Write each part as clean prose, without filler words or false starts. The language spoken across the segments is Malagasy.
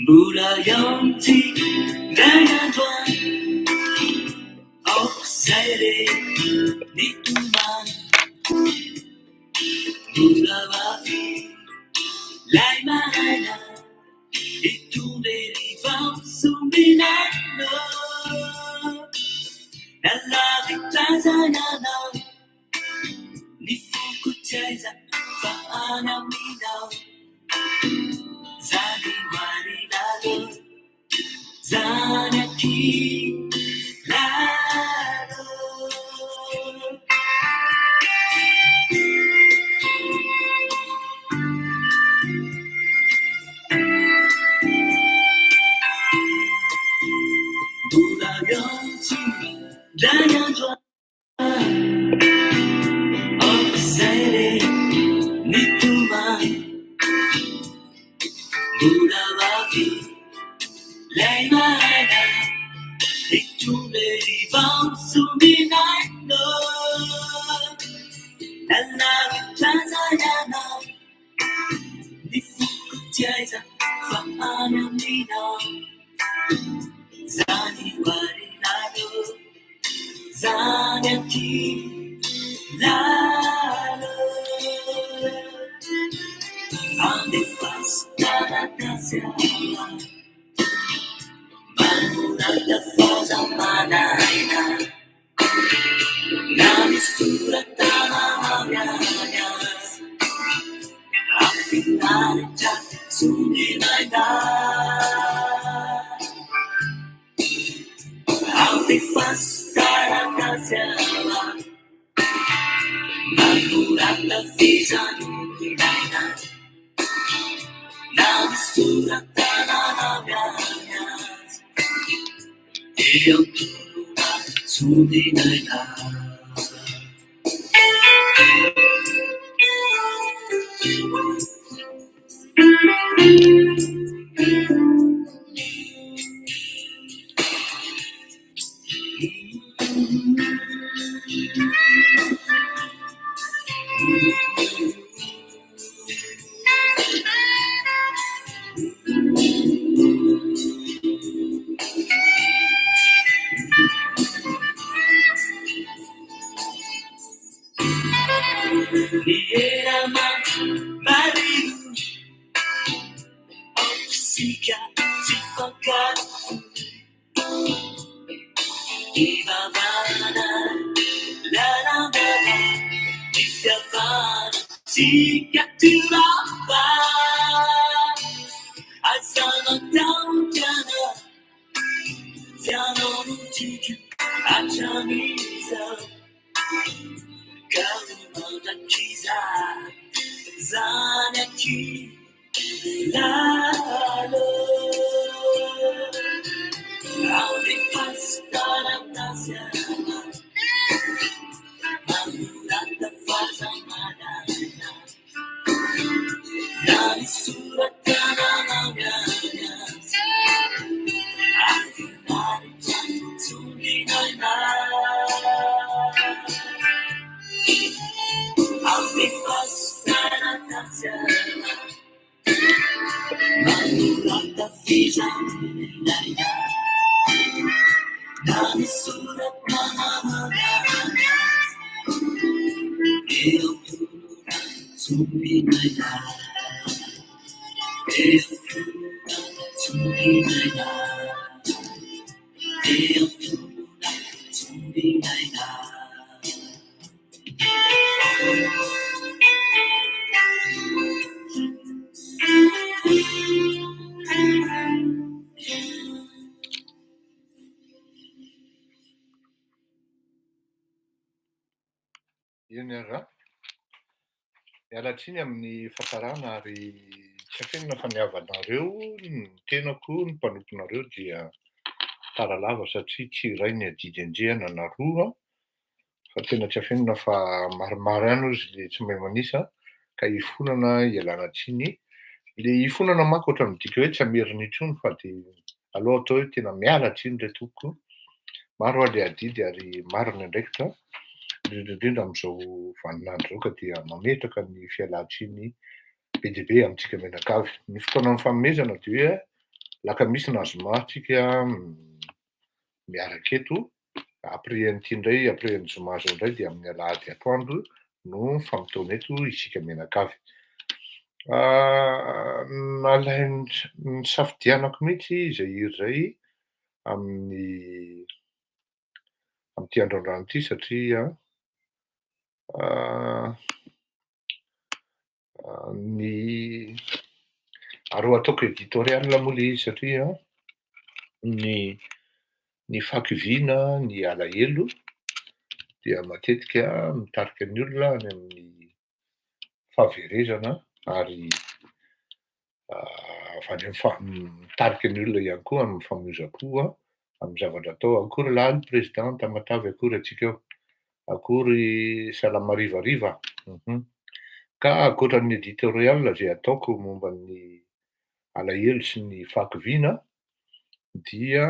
Murayonti Dayadwan Oksere Nituman Murawafi Laimana Itunderi Vamsuminano Nalavitazanana Nifukuteza Faana Minao Zani Marinado Zanaki Lado Murayonti Dayadwan Oksere Nituman Murawafi Laimana Itunderi Vamsuminano Nalavitazanana Nifukuteza Faana Minao Zani Marinado Zanaki Lalo Ande Fastara Nasya Manurata Fosa Manaina Namisura Tamamanyas Afinare Chat Suminaida Ande Fastara Nasya Manurata Fisa Numinaina Namisura Tamamanyas Eu Suminaida Era Mario Oxika Tifaka Ivavana Larandana Nifyavana Sika Turava Asana Tautana Fiano Nutiku Achamisa Karumada Kiza Zanaki Lalo Audi Pastara Nasya Manurata Faza Manana Nani Suratana Nagana Afinari Chan Suminaina Audi Pastara Nasya Manurata Fiza Minaina Nani Suratana Nagana Eu Suminaina Eu Suminaina Eu Suminaina Ionera miala tsiny amin'ny fahatarana ary tsy afenina faniavanareo ny tenako ny mpanomponareo dia taralava satria tsy iray ny adidy andrehana na roa fa tena tsy afenina fa maromaro ihany ozy le tsy mahay manisa ka hifonana ialana tsiny. Le hifonana manko ohatra midika hoe tsy amerina intsony fa de aleo atao hoe tena miala tsiny le tompoko. Maro le adidy ary maro ny andraikitra indrindra amin'izao vaninandro zao ka dia mametraka ny fialan-tsiny be dia be amintsika menakavy. Ny fotoana ny fanomezana dia hoe laka misy na zoma tsika miaraka eto, après an'ity indray, après ny zoma zao indray dia amin'ny alahady atoandro no famitona eto isika menakavy. Nalainy nisafidianako mihitsy izay hira izay amin'ity androandrano ity satria ny aro ataoko editorial moa le izy satria ny fakiviana, ny alahelo dia matetika mitarika ny olona any amin'ny fahaverezana ary mitarika ny olona ihany koa amin'ny famonjam-po amin'ny zavatra atao. Akory lahy ny presidenta Matavy, akory atsika eo, akory Salamarivariva. Ka ankoatran'ny editorial izay ataoko momba ny alahelo sy ny fakiviana dia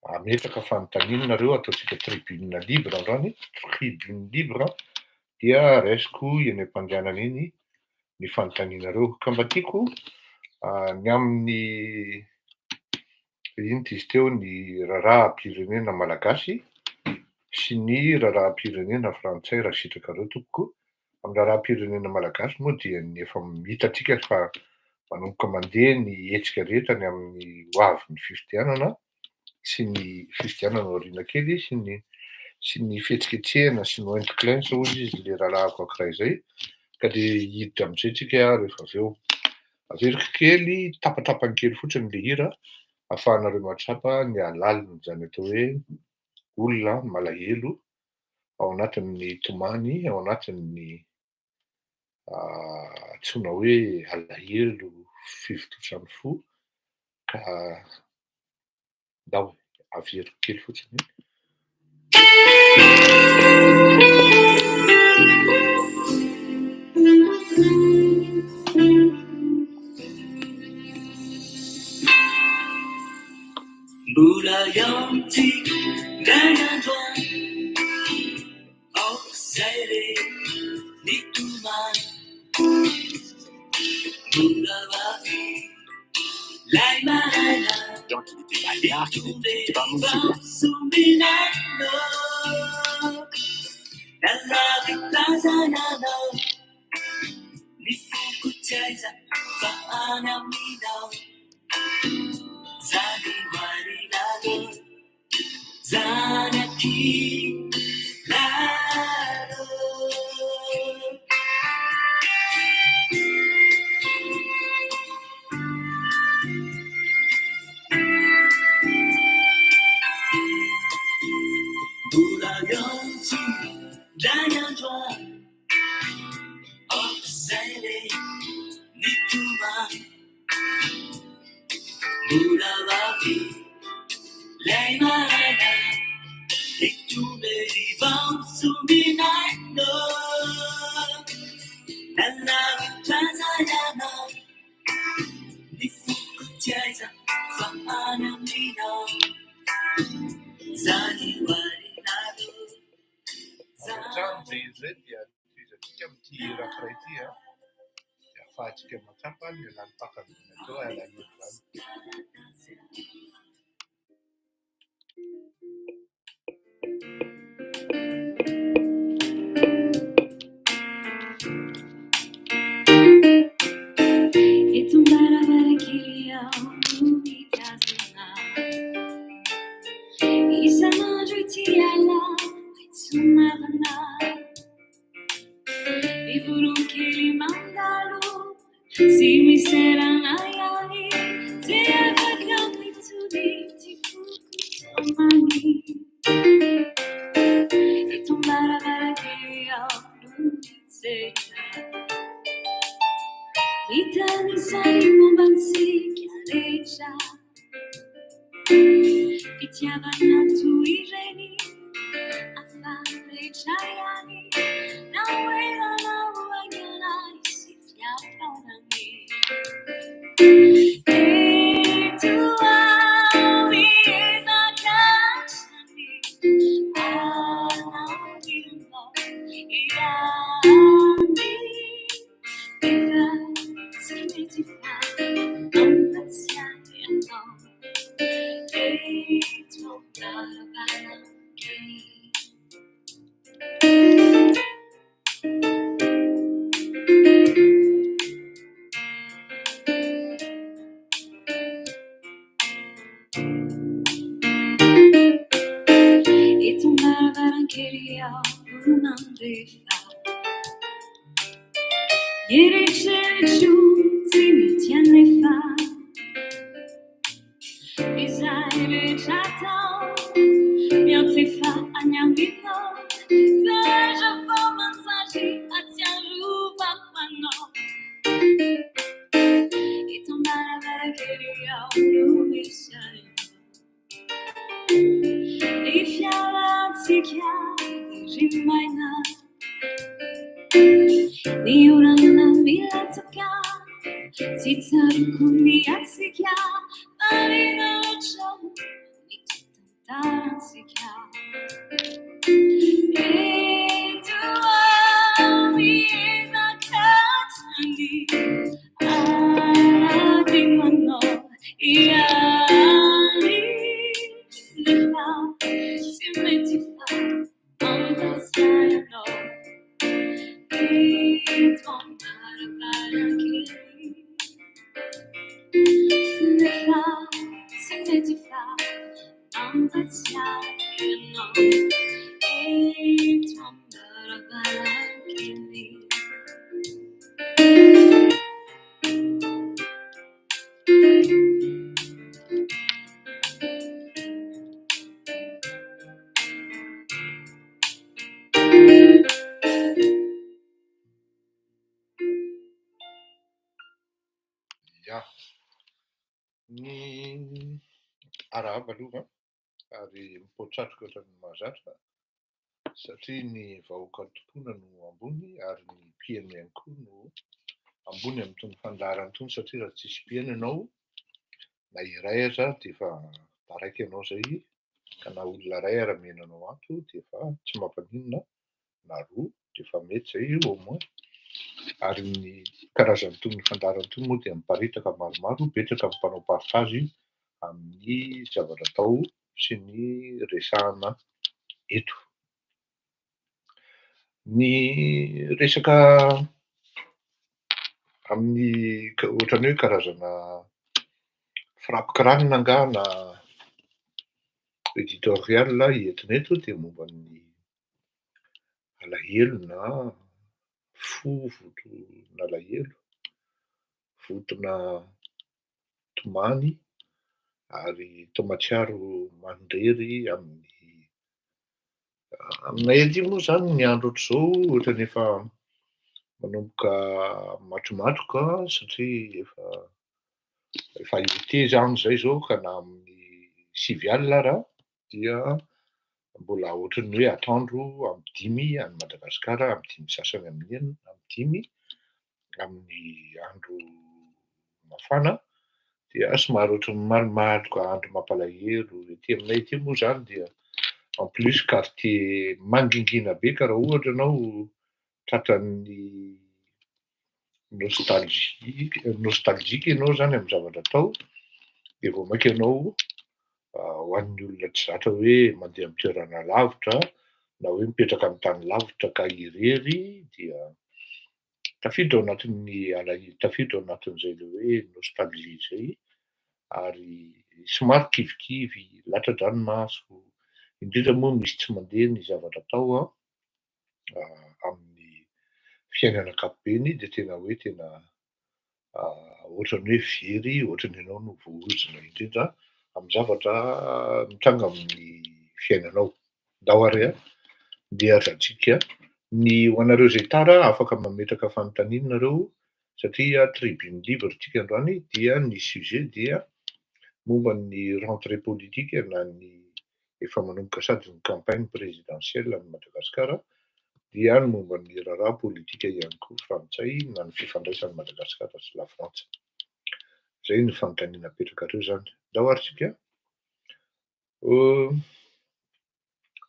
ametaka fanontanianareo ataontsika tribune libre androany, tribune libre dia raisiko eny am-pandehanana eny ny fanontanianareo. Ka mba tiako ny amin'ny ino izy teo, ny raharaham-pirenena malagasy sy ny raharaham-pirenena frantsay raha sitrakareo tompoko. Amin'ny raharaham-pirenena malagasy moa dia ny efa hitantsika fa manomboka mandeha ny hetsika rehetra ny amin'ny hoavin'ny fifidianana sy ny fifidianana aoriana kely sy ny fihetsiketsehana sy ny oentikilensy hoy izy le raharahako ankiray izay, ka dia hiditra amin'izay tsika rehefa avy eo. Averiko kely, tapatapany kely fotsiny le hira ahafahanareo mahatrapa ny alalina, izany atao hoe olona malahelo ao anatin'ny tomany, ao anatin'ny antsoina hoe alahelo, fivontosany fo, ka ndao averiko kely fotsiny. Mbola iaho ndray androany izay re nitomany, mbola vavy lay maraina sombinano nalavitazananao ny fokotsaiza fa any aminao zany marinado zanaky laro. Mbola iaho ndray androany izay re nitomany, mbola vavy lay maraina nitomerivan sombinaino nalavitrazananao ny fokotiaiza fa any aminao zany marinado. Izay dia izatsika amin'ity hira ankiray ity dia ahafahantsika mahatrapa ny lalim-pakamiana atao alahelo izany. Eto varavarankely ao no mitazona, isan'andro ity ala fitsonavana, ny voronkely mandalo sy miserana ihany dia afaka mitody ty fokotomany. Eto varavarankely ao no mitsena, itanisany mombantsika rehetra, fitiavana toy ireny afarehetra ihany na oelana hoaingana sy fiafarany. Eto ao miezakasany anaoninao ihany rehefa eritreritro tsy mety anefa izay rehetra tao miantefa any amino zaza vao mansatry atsiarovako itong barabara-kely ao no misy ny fialantsika rimaina ny orana milatsaka tsy tsaroko miatsika marinotra ny tantarantsika eto aminakatrany ady manao iany nefa tsy mety fa ambasianao itong barabara-kely nefa tsy mety fa ambasianao itong barabara-kely. Ya, ny arahaba aloha ary mipoatratrika ohatran'ny mahazatra satria ny vahoaka tompona no ambony ary ny mpiaino ihany koa no ambony amin'itony fandaharana itony satria raha tsisy mpiaino ianao na iray aza dia efa taraiky ianao zay ka na olona ray ara miainanao ato dia efa tsy mampaninona na roa dia efa mety zay au moins ary ny karazany itony fandaharana itony moa dia miparitaka maromaro betsaka amin'ny mpanao partage amin'ny zavatra atao sy ny resahana eto. Ny resaka amin'ny ohatran'ny hoe karazana frapi-kiranina anga na editorial entina eto dia momba ny alahelo na votona alahelo, votona tomany ary tomatsiaro mandrery aminay aty moa zany ny andro ohatr'izao ohatrany efa manomboka matromatroka satria efa été zany zay zao ka na amin'ny 9 alina ara dia mbola ohatran'ny hoe atoandro amin'ny 5 any Madagasikara, amin'ny 5 sasany amin'ny 5 amin'ny andro mafana dia somary ohatran'ny malomaloka andro mampalahelo ety aminay ety moa zany dia en plus quartier mangingina be ka raha ohatra ianao tratran'ny nostalgique ianao zany amin'ny zavatra atao dia vao maika ianao ho an'ny olona tsy zatra hoe mandeha amin'ny toerana lavitra na hoe mipetraka amin'ny tany lavitra ka irery dia tafiditra ao anatin'izay le hoe nostalgie zay ary somary kivikivy latsa-dranomaso indrindra moa misy tsy mandeha ny zavatra atao amin'ny fiainana ankapobeny dia tena hoe tena ohatran'ny hoe very ohatran'ny ianao no voaozona indrindra amin'ny zavatra mitranga amin'ny fiainanao. Dahoary dia azantsika ny ho anareo zay tara afaka mametraka fanontanianareo satria tribune libre tsika androany dia ny sujet dia momba ny rentrée politique na ny efa manomboka sady ny campagne présidentielle any Madagasikara dia ny momba ny raharaha politika ihany koa frantsay na ny fifandraisan'ny Madagasikara sy la Frantsa. Zay ny fanontaniana apetrakareo zany. Dahoary tsika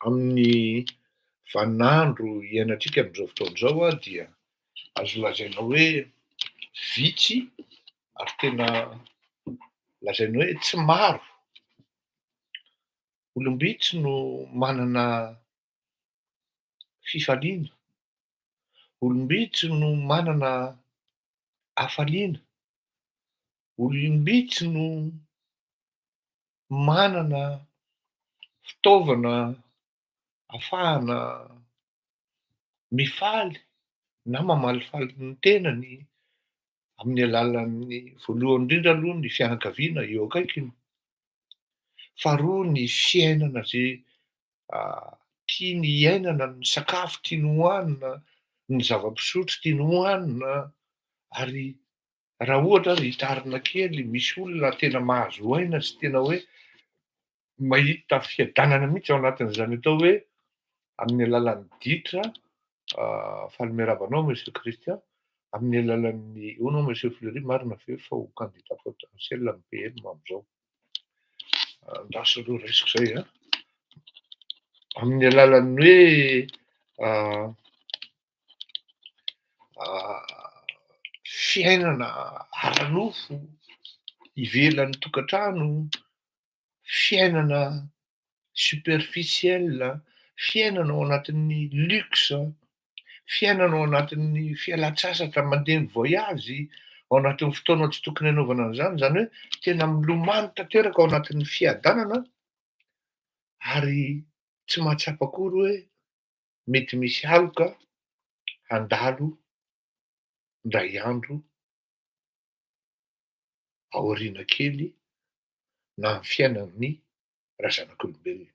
amin'ny vaninandro iainantsika amin'izao fotoana izao dia azo lazaina hoe vitsy ary tena lazaina hoe tsy maro olombitsy no manana fifaliana, olombitsy no manana hafaliana, olombitsy no manana fitaovana ahafahana mifaly na mamalifaly ny tenany amin'ny alalan'ny voalohany indrindra aloha ny fianakaviana eo akaikiny. Faharoa ny fiainana zay tiany iainana, ny sakafo tiany hohanina, ny zava-pisotro tiany hohanina. Ary raha ohatra ary hitarina kely misy olona tena mahazo aina sy tena hoe mahita fiadanana mihitsy ao anatin'izany atao hoe amin'ny alalan'ny ditra, faly miarabanao Monsieur Christian, amin'ny alalan'ny hono Monsieur Fleury, marina ve fa ho candidat potentiel amin'ny PM amin'izao? Andraso aloha resiko zay a. Amin'ny alalan'ny hoe fiainana ara-nofo, ivelan'ny tokantrano, fiainana superficiel, fiainana ao anatin'ny luxe, fiainana ao anatin'ny fialan-tsasatra mandeha mivoyazy, ao anatin'ny fotoana tsy tokony hanaovana an'izany, zany hoe tena milomano tanteraka ao anatin'ny fiadanana ary tsy mahatsapa akory hoe mety misy aloka handalo ndray andro aoriana kely na amin'ny fiainan'ny razanak'olombelona.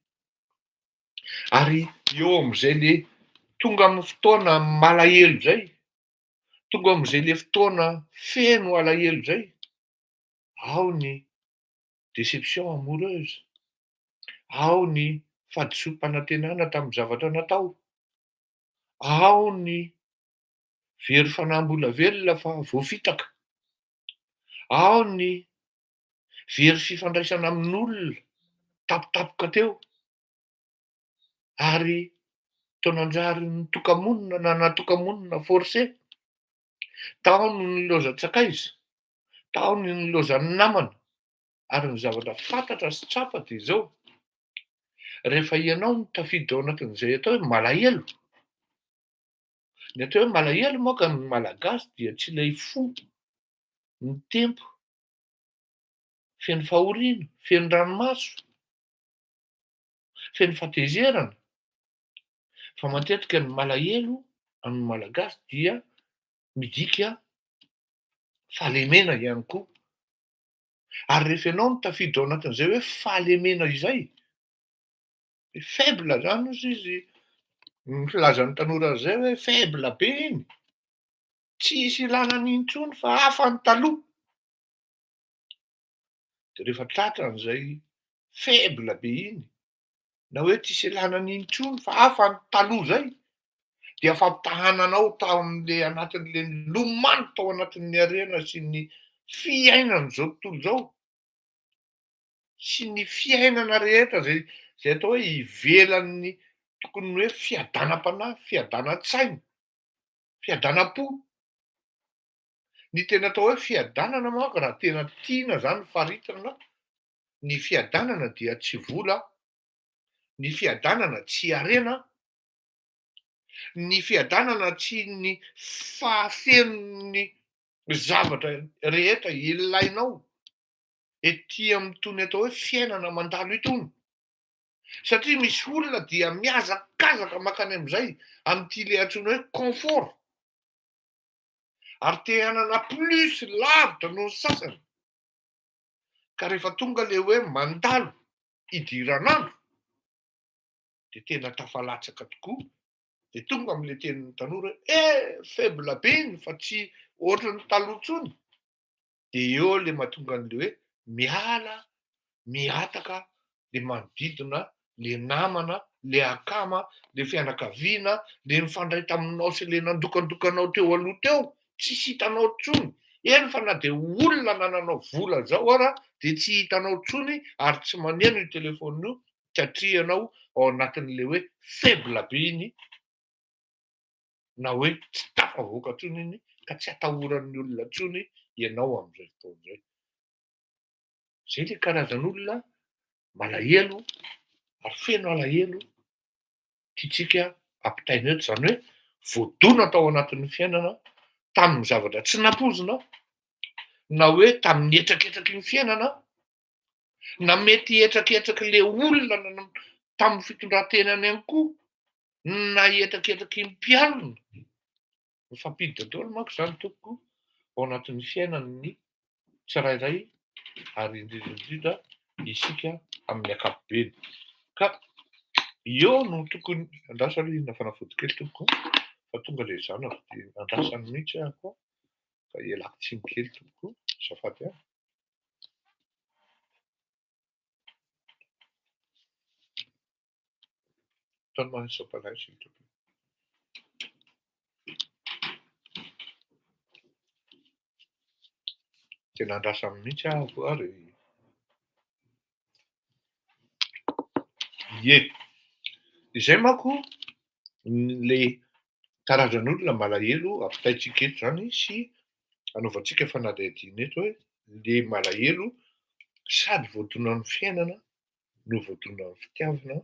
Ary eo amin'izay le tonga amin'ny fotoana malahelo zay, tonga amin'izay le fotoana feno alahelo zay, ao ny déception amoureuse, ao ny fahadisom-panantenana tamin'ny zavatra natao, ao ny very fanambola velona fa voafitaka, ao ny very fifandraisana amin'olona tampotampoka teo, ary taonanjarin'ny tokamonina na natokamonina forcé, tao no nilaozan-tsakaiza, tao no nilaozan'ny namana, ary ny zavatra fantatra sy tsapa de zao: rehefa ianao no tafidy ao anatin'izay atao hoe malahelo, ny atao hoe malahelo moka ny malagasy dia tsy ilay fo, ny tempo, feno fahoriana, feno ranomaso, feno fahatezerana, fa matetika ny malahelo amin'ny malagasy dia midika fahalemena ihany koa. Ary rehefa ianao no tafidy ao anatin'izay hoe fahalemena izay, faible zany hozy izy, ny filazan'ny tanora zay hoe faible be iny, tsisy ilana n'intsony fa hafa ny taloha. De rehefa tratra an'izay faible be iny, na hoe tsisy ilana n'intsony fa hafa ny taloha zay, dia fampitahana anao tao amin'le anatin'le lomano tao anatin'ny harena sy ny fiainan'izao tontolo zao, sy ny fiainana rehetra zay atao hoe ivelan'ny tokony hoe fiadanam-panahy, fiadan-tsaina, fiadanam-po. Ny tena atao hoe fiadanana manko raha tena tiana zany faritana, ny fiadanana dia tsy vola, ny fiadanana tsy harena, ny fiadanana tsy ny fahafenon'ny zavatra rehetra ilainao ety amin'itony atao hoe fiainana mandalo itony. Satria misy olona dia mihazakazaka mankany amin'izay, amin'ity le antsoina hoe confort, ary te hanana plus lavitra noho ny sasany, ka rehefa tonga le hoe mandalo idiran'andro de tena tafalatsaka tokoa, de tonga am'le tenin'ny tanora hoe faible be iny fa tsy ohatran'ny taloha intsony. De eo le mahatonga an'le hoe miala, mihataka le manodidina, le namana, le akama, le fianakaviana, le mifandray taminao sy le nandokandokanao teo aloha teo, tsisy hitanao intsony. Eny fa na de olona nananao vola zao ara de tsy hitanao intsony ary tsy maneno io telefaonina io satria ianao ao anatin'le hoe faible be iny, na hoe tsy tafavoaka intsony iny ka tsy atahoran'ny olona intsony ianao amin'izay fotoana izay. Zay le karazan'olona malahelo ary feno alahelo tiantsika ampitaina eto, zany hoe voadona tao anatin'ny fiainana tamin'ny zavatra tsy nampoizina, na hoe tamin'ny etraketraky ny fiainana, na mety etraketraky le olona tamin'ny fitondran-tenany ihany koa, nahetaketaky mpialina. Mifampity daholo manko zany tompoko ao anatin'ny fiainan'ny tsirairay ary indrindra isika amin'ny ankapobeny. Ka eo no tokony andrasa aloha inona fanafody kely tompoko fa tonga le zanako dia andrasany mihitsy ahako ka ialako tsiny kely tompoko azafady a. Tanomaso ampanahy s'il te plaît. Tena andrasany mihitsy ahako ary ye izay manko le karazan'olona malahelo ampitaitsika eto zany sy anaovantsika fanadihadiana eto hoe le malahelo sady voadona amin'ny fiainana no voadona amin'ny fitiavana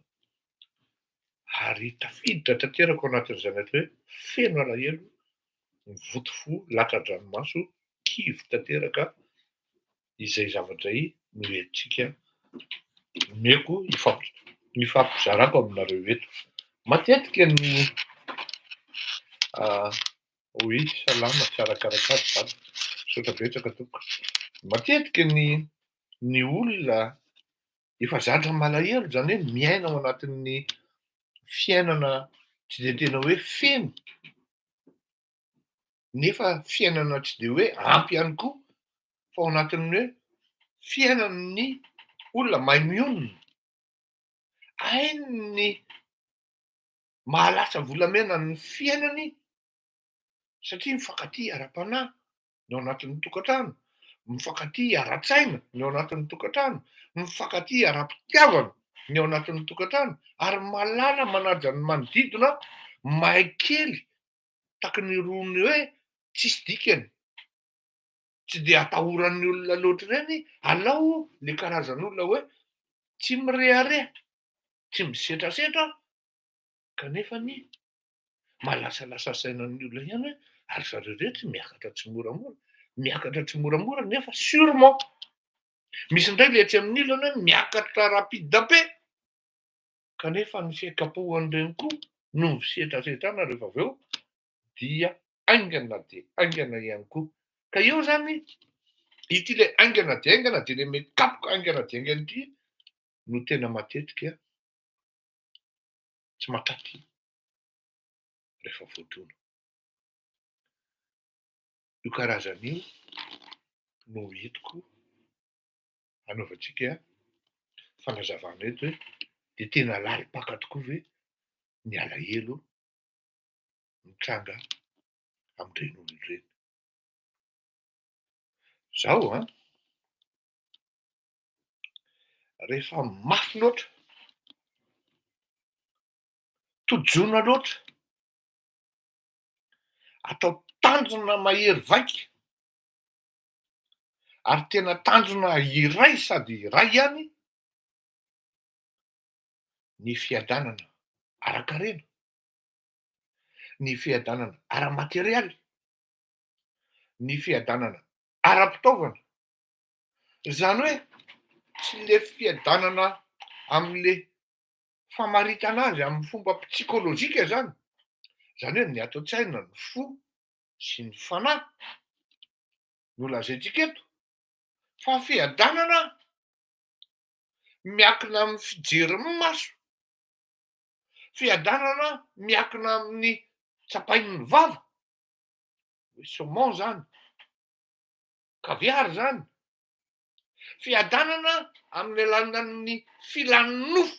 ary tafiditra tanteraka ao anatin'izany atao hoe feno alahelo mivoto fo lakan-dranomaso kivy tanteraka izay zavatra no entsika meko ifampizarako aminareo eto. Matetika ny hoy salama tsara karakara zany misaotra betsaka tompoko. Matetika ny olona efa zatra malahelo zany hoe miaina ao anatin'ny fiainana tsy de tena hoe feno nefa fiainana tsy de hoe ampy ihany koa fa ao anatin'ny hoe fiainan'ny olona mahay mionona. Hainy ny mahalasa volamena ny fiainany satria mifankatia ara-panahy ny ao anatin'ny tokantrano, mifankatia ara-tsaina ny ao anatin'ny tokantrano, mifankatia ara-pitiavana ny ao anatin'ny tokantrano ary mahalala manaja ny manodidina mahay kely taky ny rony hoe tsisy dikany. Tsy de atahoran'ny olona loatra ireny alao le karazan'olona hoe tsy mirehareha, tsy misetrasetra kanefany malasalasa sainan'ny olona ihany hoe ary zareo rehetra miakatra tsy moramora, miakatra tsy moramora nefa sûrement misy indray le etsy amin'ny ilany hoe miakatra rapide kanefa ny fiakapohan'ireny koa no misetrasetrana rehefa avy eo dia aingana de aingana ihany koa. Ka eo zany ity le aingana de le mikapoka aingana de aingana ity no tena matetika tsy mahatraty rehefa voadona. Io karazan'io no entiko anaovantsika fanazavana eto hoe de tena lalipaka tokoa ve ny alahelo mitranga amin'ireny olona ireny. Zaho rehefa mafy loatra, tojoina loatra, atao tanjona mahery vaika ary tena tanjona iray sady iray ihany ny fiadanana ara-karena, ny fiadanana ara-materialy, ny fiadanana ara-pitaovana. Zany hoe tsy le fiadanana amin'le famaritana azy amin'ny fomba psikôlôjika zany hoe ny ato an-tsaina ny fo sy ny fanahy no lazaintsika eto fa fiadanana miankina amin'ny fijery maso, fiadanana miankina amin'ny tsapain'ny vava hoe saumon zany, caviar zany, fiadanana amin'ny alalan'ny filan'ny nofo,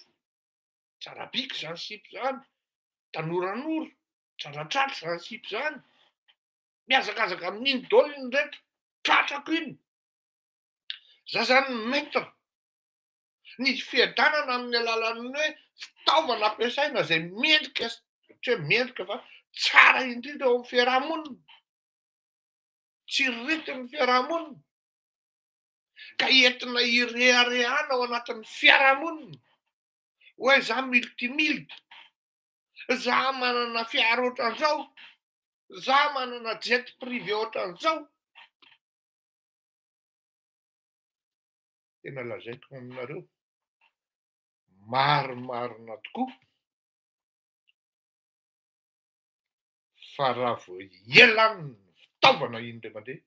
tsara biky zany sipy zany, tanoranora, tsara tratry zany sipy zany, mihazakazaka amin'iny daholo iny rehetra, tratrako iny, za zany maître. Ny fiadanana amin'ny alalan'ny hoe fitaovana ampiasaina zay mendrika tsy hoe mendrika fa tsara indrindra eo amin'ny fiarahamonina, tsy ritin'ny fiarahamonina ka entina ireharehana ao anatin'ny fiarahamonina hoe za multimilda, za manana fiara ohatran'izao, za manana jet privé ohatran'izao. Tena lazaiko aminareo marimarina tokoa Fa raha vao ialany fitaovana indray mandeha,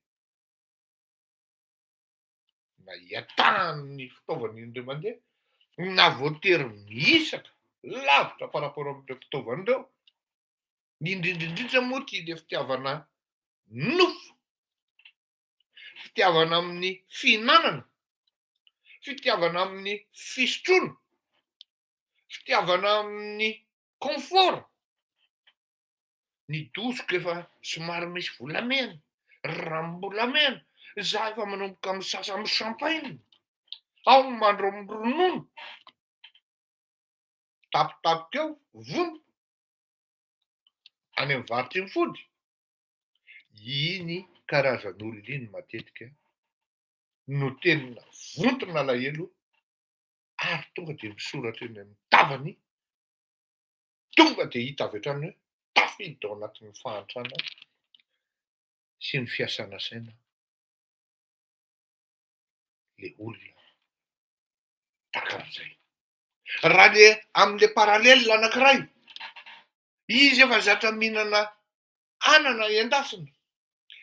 na iatahany fitaovana indray mandeha, na voatery mihisaka lavitra par rapport amin'ireo fitaovana ireo, indrindrindrindra moa ty le fitiavana nofo, fitiavana amin'ny fihinanana, fitiavana amin'ny fisotroana, fitiavana amin'ny confort. Ny dosiko efa somary misy volamena, ranom-bolamena, za efa manomboka misasa amin'ny champagne, ao ny mandro amin'ny ronono, tapitapika eo, vono, any amin'ny varotra mifody. Iny karazan'olona iny matetika no tena vontona alahelo ary tonga de misoratra eny amin'ny tavany, tonga de hita avy hatrany hoe tafiditra ao anatin'ny fahantrana sy ny fiasana saina le olona takan'izay. Raha le am'le paralelina anankiray, izy efa zatra mihinana anana endasina,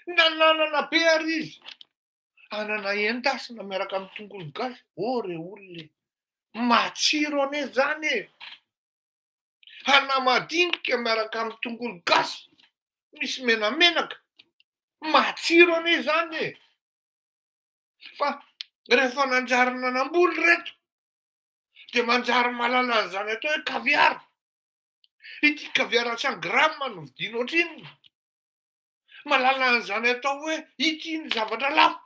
nananana be ary izy, anana endasina miaraka amin'ny tongolo gasy, re olona e, matsiro ane zany e! Anamadinika miaraka amin'ny tongolo gasy, misy menamenaka, matsiro ane zany e! Fa rehefa nanjary nanam-boly reto, de manjary mahalala an'izany atao hoe kaviara. Ity kaviara 100 gramma no vidiana ohatriny, mahalala an'izany atao hoe ity ny zavatra lafo.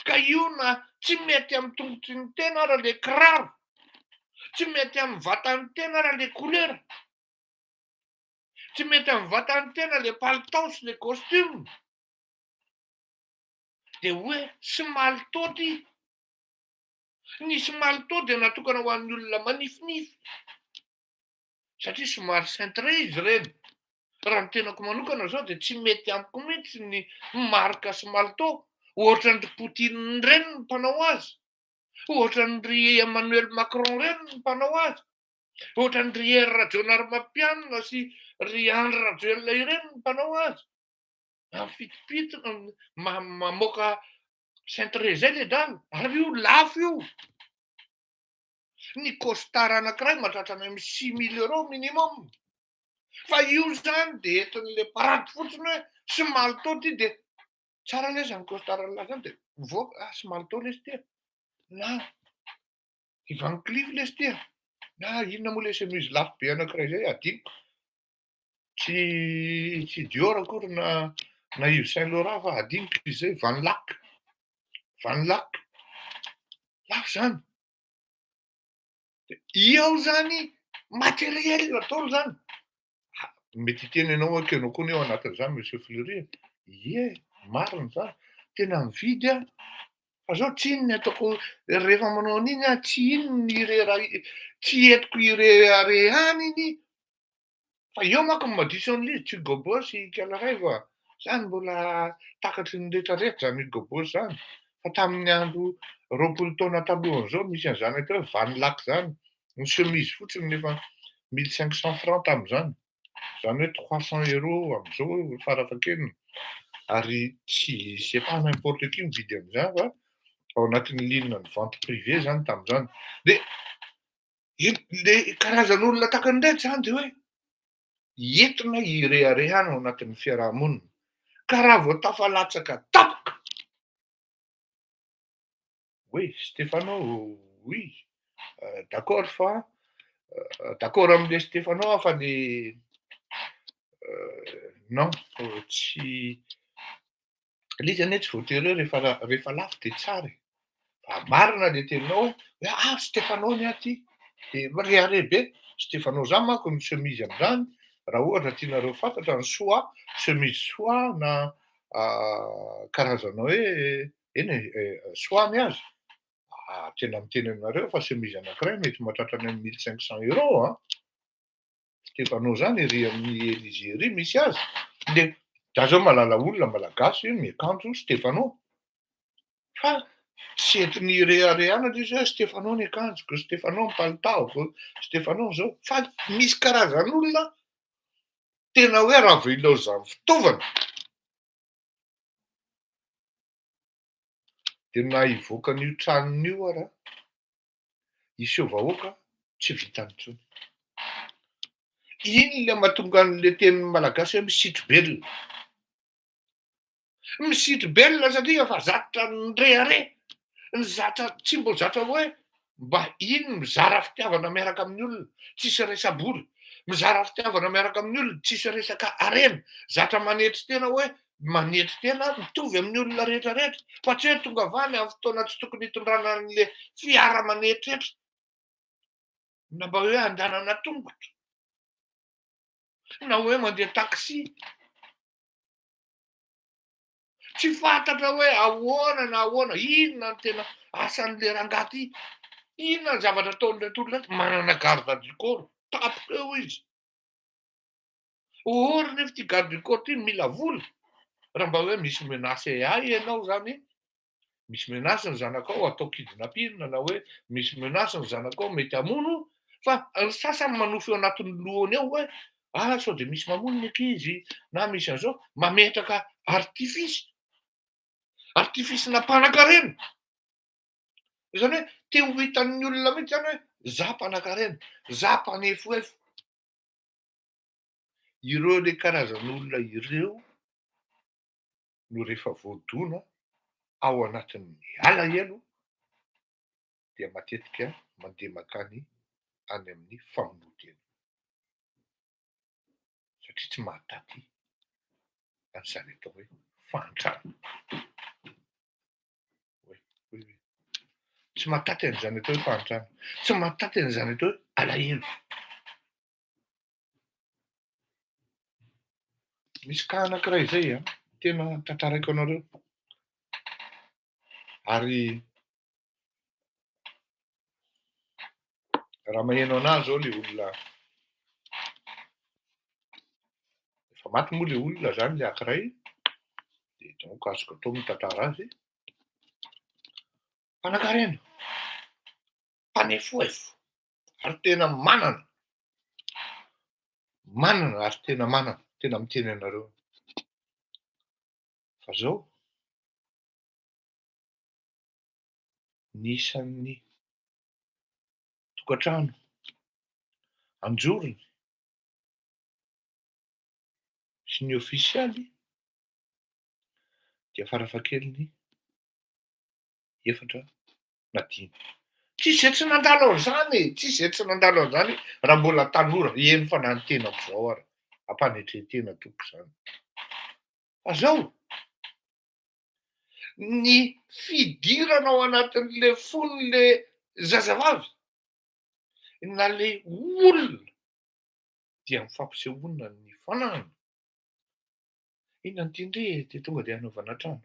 Ka io na tsy mety amin'ny tongotry ny tena ara le kiraro, tsy mety amin'ny vatan'ny tena ara le kolera, tsy mety amin'ny vatan'ny tena le palitao sy le costume, de hoe somalotô ty. Ny somalotô de natokana ho an'ny olona manifinify, satria somary cintré izy ireny. Raha ny tenako manokana zao de tsy mety amiko mihitsy ny marika somalotô, ohatran'ny Poutine ireny ny mpanao azy, ohatran'ny Emmanuel Macron ireny ny mpanao azy, ohatran'ny Bernard Mapianina sy Andry Rajoelina ireny ny mpanao azy. Mifitipitina, mamoaka cintré zay le drano, ary io lafo io. Ny costard anankiray mahatratra amin'ny 6000 € minimum. Fa io zany de entin'le parady fotsiny hoe somalotô ty, de tsara lesa ny costard an'la zany de mivoaka, somalotô lesy tia, na Van Cleef lesy tia, na inona moa le chemise lafo be anankiray zay adinoko, tsy Dior akory na Yves Saint Laurent fa adinoko izy zay, Van Lac, lafo zany. Io zany matériel daholo zany. Mety hiteny ianao hoe kenao koa anie ao anatin'izany monsieur Fleury. Ie, marina zany, tena mividy aho. Fa zao tsy inona ny ataoko rehefa manao an'iny aho, tsy inona tsy entiko ireharehany iny. Fa eo manko ny mahadiso an'ilay izy Hugo Boss sy Calaraivy, zany mbola takatry ny rehetrarehetra zany Hugo Boss zany. Fa tamin'ny andro 20 taona talohan'izao misy an'izany atao hoe Van Lac zany. Ny chemise fotsiny nefa 1500 francs tamin'izany. Zany hoe 300 € amin'izao farafahakeliny. Ary c'est pas n'importe qui mividy an'izany fa ao anatin'ny ligne ny vente privée zany tamin'izany. De le karazan'olona takan'ireny zany de hoe entina ireharehana ao anatin'ny fiarahamonina. Ka raha vao tafalatsaka tapoka, oui, Stéphano, oui, d'accord fa d'accord am'le Stéphano fa le non, tsy le izy anie tsy voatery hoe rehefa lafo de tsara e. Fa marina le teninao hoe Stéphano anie aty, de mirehare be. Stéphano zany manko ny chemise amin'izany, raha ohatra tianareo fantatra ny soie, chemise soie na karazana hoe eny e soie azy. Tena miteny aminareo fa chemise anankiray mety mahatratra any amin'ny 1500 €. Stéphano zany ery amin'ny Élysée ery misy azy. De za zao mahalala olona malagasy miakanjo Stéphano. Fa tsy entiny ireharehana le izy hoe Stéphano ny akanjoko, Stéphano ny palitaoko, Stéphano zao. Fa misy karazan'olona tena hoe raha velao zany fitaovana dia na hivoaka an'io tranon'io ara iseo vahoaka tsy vitany intsony. Inona mahatonga an'le tenin'ny malagasy hoe misitro belona? Misitro belona satria efa zatra ny rehare, ny zatra tsy mbo zatra hoe mba iny mizara fitiavana miaraka amin'ny olona, tsisy resa-bory, mizara fitiavana miaraka amin'ny olona, tsisy resaka harena, zatra manetry tena hoe manetry tena mitovy amin'ny olona rehetra rehetra, fa tsy hoe tonga avany amin'ny fotoana tsy tokony hitondrana an'le fiara manetretra na mba hoe andehanana tongotra na hoe mandeha taxi. Tsy fantatra hoe ahoana na ahoana, inona ny tena asan'le rangahy ity, inona ny zavatra ataon'ireto olona reto, manana garde du corps, tampoka eo izy. Ahoana nefa ity garde du corps ity mila vola, raha mba hoe misy menasy AI ianao zany, misy menasy ny zanakao atao kidnapping na hoe misy menasy ny zanakao mety hamono, fa ny sasany manofy ao anatin'ny lohany ao hoe sao de misy mamono ny ankizy na misy an'izao, mametraka artifisina mpanankarena. Zany hoe te ho hitan'ny olona mihitsy zany hoe za mpanankarena, za mpanefoefo. Ireo le karazan'olona ireo no rehefa voadona ao anatin'ny alahelo dia matetika mandeha makany any amin'ny famonoana satria tsy mahataty an'izany atao hoe fantrana. Tsy mahataty an'izany atao hoe fantrana, tsy mahataty an'izany atao hoe alahelo. Misy ka anankiray zay tena tantaraiko anareo, ary raha maheno anazy zao le olona, efa maty moa le olona zany le anankiray, dia donko azoko atao mitantara azy. Mpanankarena, mpanefoefo, ary tena manana ary tena manana, tena miteny anareo. Fa zao nisan'ny tokantrano anjorony sy ny ofisialy dia farafahakeliny 4 na 5. Tsisy izay tsy nandalo an'izany e, tsisy izay tsy nandalo an'izany raha mbola tanora, eny fa na ny tenako zao ary ampanetretena tompoko izany. Fa zao ny fidirana ao anatin'le fon'le zazavavy na le olona dia mifampisehoana ny fanahiny. Inona n'ity ndre dia tonga dia hanaovana trano,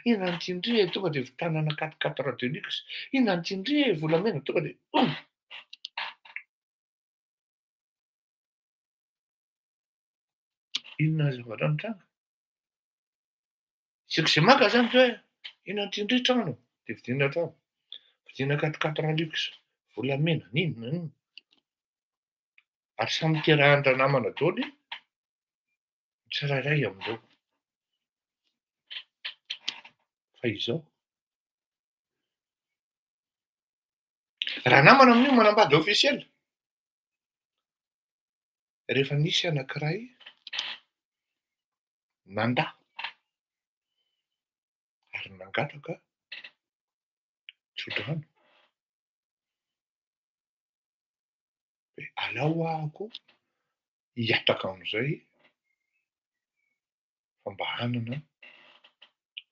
inona n'ity ndre tonga dia vitanana 4x4 radio Lux, inona n'ity ndre volamena tonga dia inona zavatra mitranga. Isaka izay maka zany hoe inona n'ity ndre trano dia vidina trano, vidina 4x4 Lux, volamena, ninona. Ary samy terahan-dra namana daholo tsirairay amindreo. Fa izao raha namana amin'io manambady ofisialy, rehefa nisy anankiray nandahy ary nangataka tsodrano, hoe alao ahako hiataka amin'izay fa mba hanana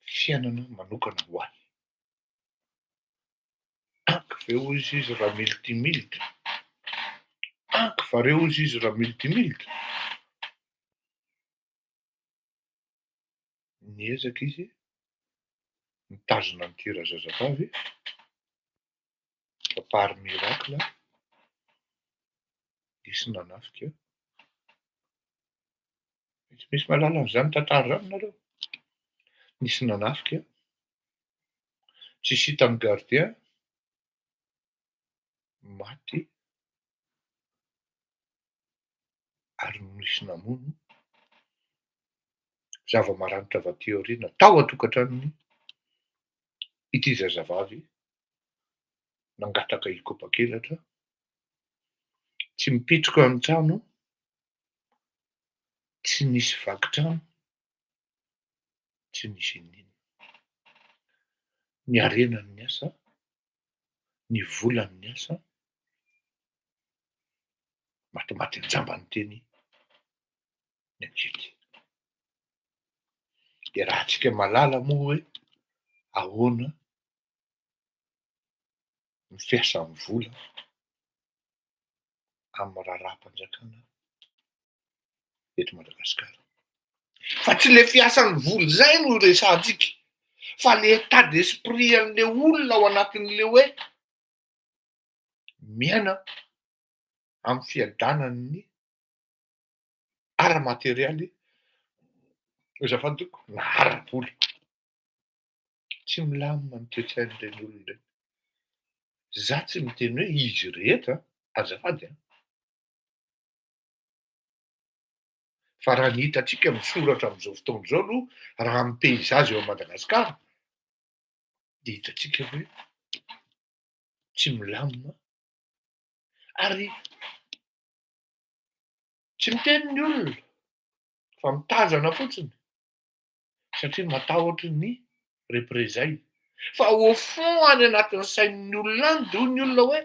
fiainana manokana ho ahy. Anky ve hozy izy raha miltimilitra, anky vareo hozy izy raha miltimilitra. Niezaka izy mitazona an'ity razazavavy fa par miracle nisy nanafika. Tsy misy mahalala an'izany tantara zany nareo. Nisy nanafika, tsisy hitan'ny gardien, maty ary nisy namono zava-maranitra avy aty aoriana tao atokantranony ity zazavavy nangataka hikopa-kelatra, tsy mipetroka ny trano, tsy nisy vakitrano, tsy nisy inona. Ny arenany ny asa, ny volany ny asa, matimaty njambany teny ny ankety. De raha antsika malala moa hoe ahoana ny fiasan'ny vola amin'ny raharaham-panjakana eto Madagasikara. Fa tsy le fiasan'ny vola zay no resahantsika, fa le état d'esprit an'le olona ao anatin'le hoe miaina amin'ny fiadanan'ny ara-materialy, azafadiko, na ara-bola. Tsy milamina ny toe-tsain'ireny olona ireny. Za tsy miteny hoe izy rehetra, azafady a. Fa raha ny hitantsika misoratra amin'izao fotoana izao aloha, raha amin'ny peizazy eo Madagasikara, de hitantsika hoe tsy milamina ary tsy miteny ny olona fa mitazana fotsiny satria matahotra ny reprezay. Fa au fond any anatin'ny sain'ny olona any de hoy ny olona hoe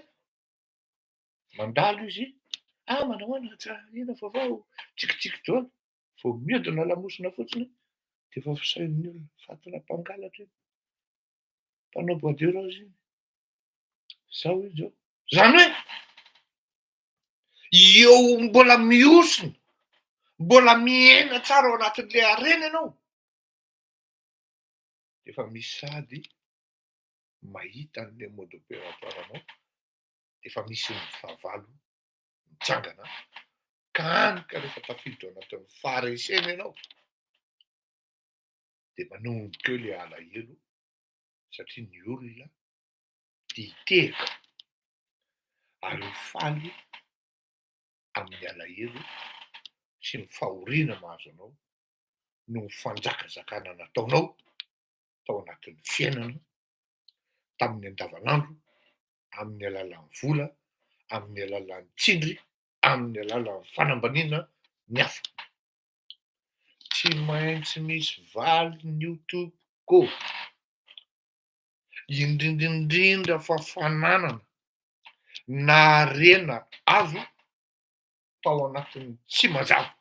mandalo izy, manahoana tsara ina vaovao, tsikitsiky daholo, vao mihodina lamosina fotsiny de efa fisain'ny olona fatana mpangalatra iny, mpanao bois de rose iny, zao izy zao. Zany hoe eo mbola miosona, mbola miaina tsara ao anatin'le harena ianao, de efa misy sady mahita an'le mode opératoire-nao, de efa misy ny fahavalo mitsangana ka hany ka rehefa tafiditra ao anatin'ny faharesena ianao de manomboka eo le alahelo satria ny olona tia hiteka ary faly amin'ny alahelo sy ny fahoriana mahazo anao no ny fanjakazakana nataonao tao anatin'ny fiainana tamin'ny andavanandro, amin'ny alalan'ny vola, amin'ny alalan'ny tsindry, amin'ny alalan'ny fanambaniana ny hafa. Tsy maintsy misy valiny io toko, indrindraindrindra fa fananana na harena azo tao anatin'ny tsy mazava,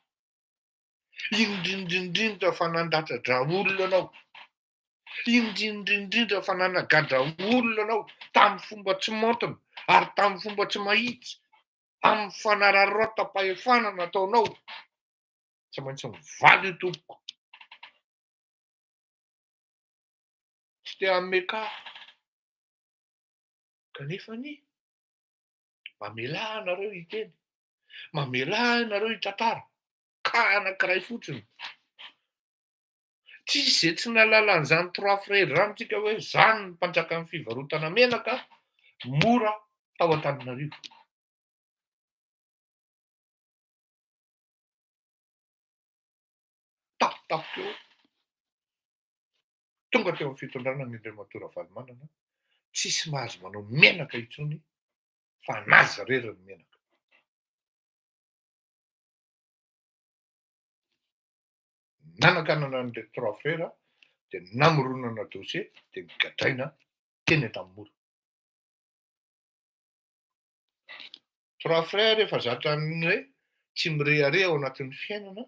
indrindraindrindra fa nandatra-dra olona anao, indrindraindrindra fa nanagadra olona anao tamin'ny fomba tsy maontina ary tamin'ny fomba tsy mahitsy, amin'ny fanararotam-pahefana nataonao, tsy maintsy mivaly io tompoko. Tsy te hameka kanefa ny mamelaha anareo hiteny, mamelaha ianareo hitantara ka anankiray fotsiny. Tsisy izay tsy nahalala an'izany trois frères zany tsika hoe zany ny mpanjakan'ny fivarotana menaka mora tao Antananarivo. Tapotapoka eo tonga teo amin'ny fitondrana ny Andriamatora Valomanana, tsisy mahazo manao menaka intsony fa nazy rery ny menaka. Nanakanana an'le trois frères de namoronana dossier de nigadraina teny Antamoro. Trois frères efa zatran'ny hoe tsy mirehareha ao anatin'ny fiainana,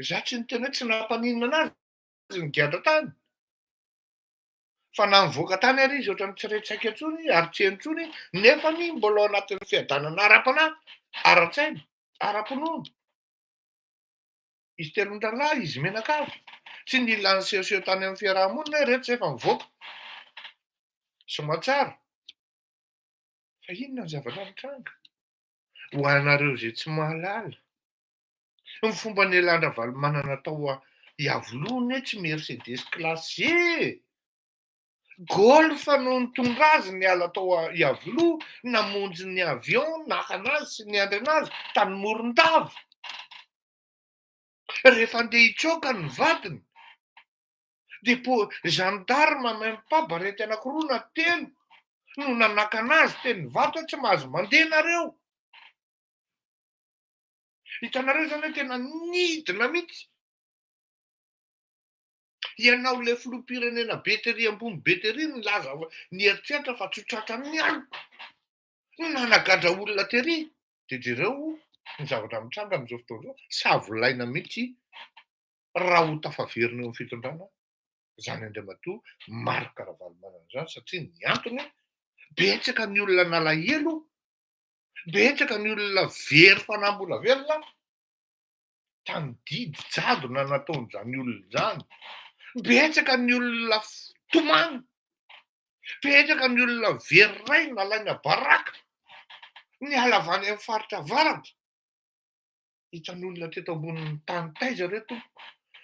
za tsy niteny hoe tsy nampaninana anazy ny giadra tany, fa na nivoaka tany ary izy ohatrany tsy retsaika intsony ary tsy intsony nefa ny mbola ao anatin'ny fiadanana ara-panahy, ara-tsaina, ara-pinoana. Izy telon-dralahy, izy menakavy, tsy nila nisehoseho tany amin'ny fiarahamonina hoe reto zay efa mivoaka somatsara. Fa inona ny zava-danitranga ho anareo zay tsy mahalala? Ny fomba nialandra Valomanana tao Iavoloha tsy Mercedes classe, Golf no nitondra azy niala tao Iavoloha, namonjy ny avion, naka anazy sy niandry anazy tany Morondava. Rehefa andeha hitsoaka ny vadiny, de gendarme mipabarety anankiroa na telo no nanaka anazy teny vato tsy mahazo mandeha nareo. Hitanareo zany hoe tena nidina mihitsy. Ianao le filoham-pirenena betery ambony betery milaza ny eritreritra fa tsy ho tratran'ny aloko. Nanagadra olona tery. De jereo ny zavatra mitranga amin'izao fotoana izao, savolaina mihitsy raha ho tafaverina eo amin'ny fitondrana zany andriamatoa Marc Ravalomanana zany satria ny antony betsaka ny olona nalahelo, betsaka ny olona very fanambola-velona tany didy jadona nataon'izany olona izany. Betsaka ny olona tomany, betsaka ny olona very ray nalaina baraka, ny halavany amin'ny faritra avaratra. Hitan'olona teto ambonin'ny tany taiza reto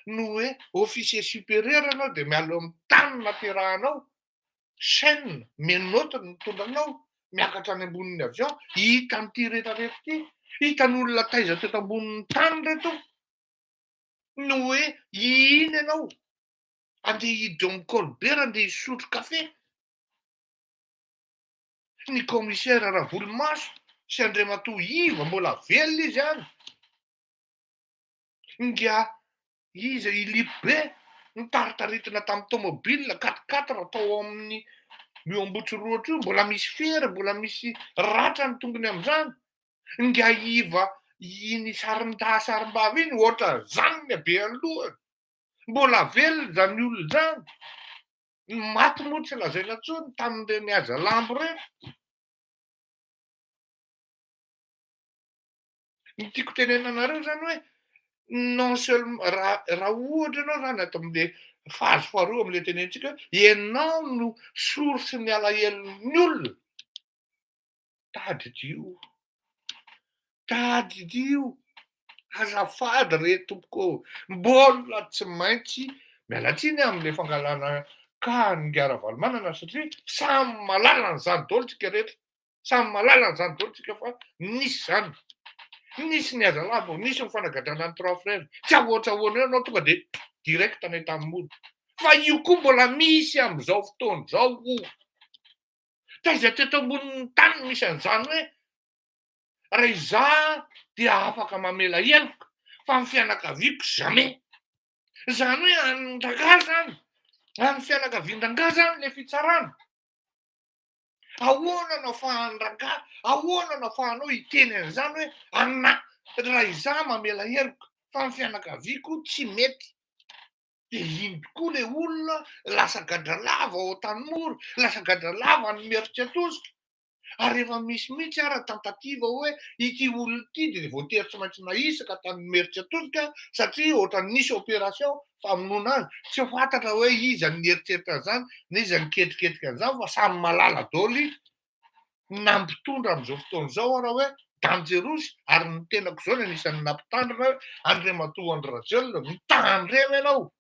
no hoe officier supérieur anao de miala amin'ny tany naterahanao, chaîne menotte no mitondranao, miakatra any ambonin'ny avion, hita an'ity rehetrarehetra ity. Hitan'olona taiza teto ambonin'ny tany reto no hoe iny ianao andeha hiditra amin'ny Colbert andeha hisotro kafe. Ny commissaire Ravolomaso sy andriamatoa Iva mbola velona izy any. Nga izy ilipo be nitaritaritana tamin'ny tomobile 4x4 tao amin'ny eo Ambotsimihatra io, mbola misy fery, mbola misy ratra ny tongony amin'izany. Nga Iva iny sarim-bava iny ohatra zany ny habeany lohany. Mbola velona zany olona zany. Maty moa tsy lazaina intsony tamin'ireny haja lambo ireny. Ny tiako tenena anareo zany hoe non seulement raha ohatra ianao zany ato amin'le fahazo faharoa amin'le tenenitsika hoe ianao no source ny alahelon'ny olona. Tady dio, azafady re tompoko, mbola tsy maintsy miala tsiny amin'le fangalana Nga Ravalomanana satria samy malala an'izany daholo tsika rehetra, samy malala an'izany daholo tsika fa nisy zany. Nisy ny haza lava, nisy ny fanagadrana ny trois frères. Tsy ahoatra ahoana eo anao tonga de direct any tamin'ny fa io koa mbola misy amin'izao fotoana izao. Taiza teto ambonin'ny tany misy an'izany hoe raha izaho dia afaka mamela heloka fa ny fianakaviako jamais. Zany hoe an-drangah zany, any fianakavian-drangah zany le fitsarana. Ahoana no ahafahan-drangah, ahoana no ahafahanao hiteny an'izany hoe raha izaho mamela heloka fa ny fianakaviako tsy mety. De iny tokoa le olona lasa gadra-lava ao Tanimoro, lasa gadra-lava ny Meritry Atosika. Ary rehefa misy mihitsy ara tentativa hoe ity olona ity de voatery tsy maintsy nahisaka tany Meritry Atosika satria ohatra nisy opération famonoana azy. Tsy fantatra hoe iza ny eritreritra an'izany, n'iza ny ketriketrika an'izany fa samy malala daholo nampitondra amin'izao fotoana izao raha hoe dangerous. Ary ny tenako izao ny anisan'ny nampitandrina hoe andriamatoa Andry Rajoelina mitandrema ianao.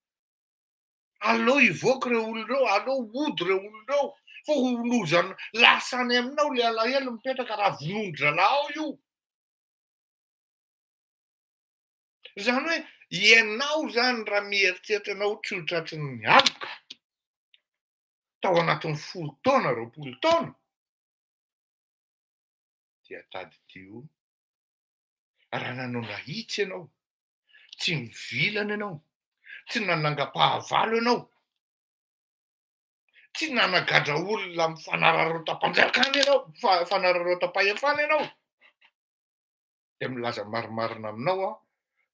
Aleo hivoaka ireo olona ireo, aleo ody ireo olona ireo. Fa lozana lasany aminao le alahelo mipetraka raha vonondralao io. Zany hoe ianao zany raha mieritreritra ianao tsy ho tratrin'ny alika tao anatin'ny 10 taona 20 taona dia tady dio. Raha nanao nahitsy ianao, tsy mivilana ianao, tsy nanangam-pahavalo ianao, tsy nanagadra olona mifanararotam-panjakana ianao, fanararotam-pahefana ianao, de milaza marimarina aminao aho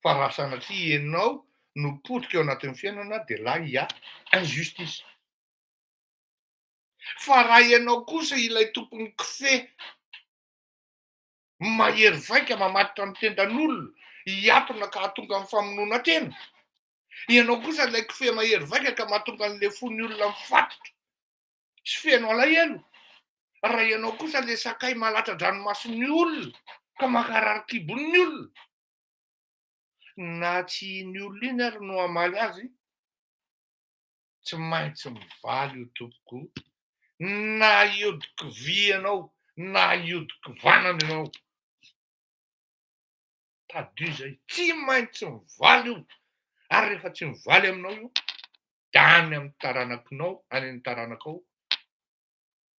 fa raha sanatria ianao no potika eo anatin'ny fiainana de là il y a injustice. Fa raha ianao kosa ilay tompon'ny kofehy mahery vaika mamatotra ny tendan'olona hiatona ka hahatonga amin'ny famonoana tena, ianao kosa ilay kofehy mahery vaika ka mahatonga an'le fon'ny olona mifatotra sy feno alahelo. Raha ianao kosa le sakay malatra-dranomason'ny olona ka makarary kibon'ny olona, na tsy ny olona iny ary no hamaly azy, tsy maintsy mivaly io tompoko, na iodiky vy ianao, na iodiky vanana ianao. tadio zay, tsy maintsy mivaly io. Ary rehefa tsy mivaly aminao io, da any amin'ny taranakinao, any amin'ny taranakao,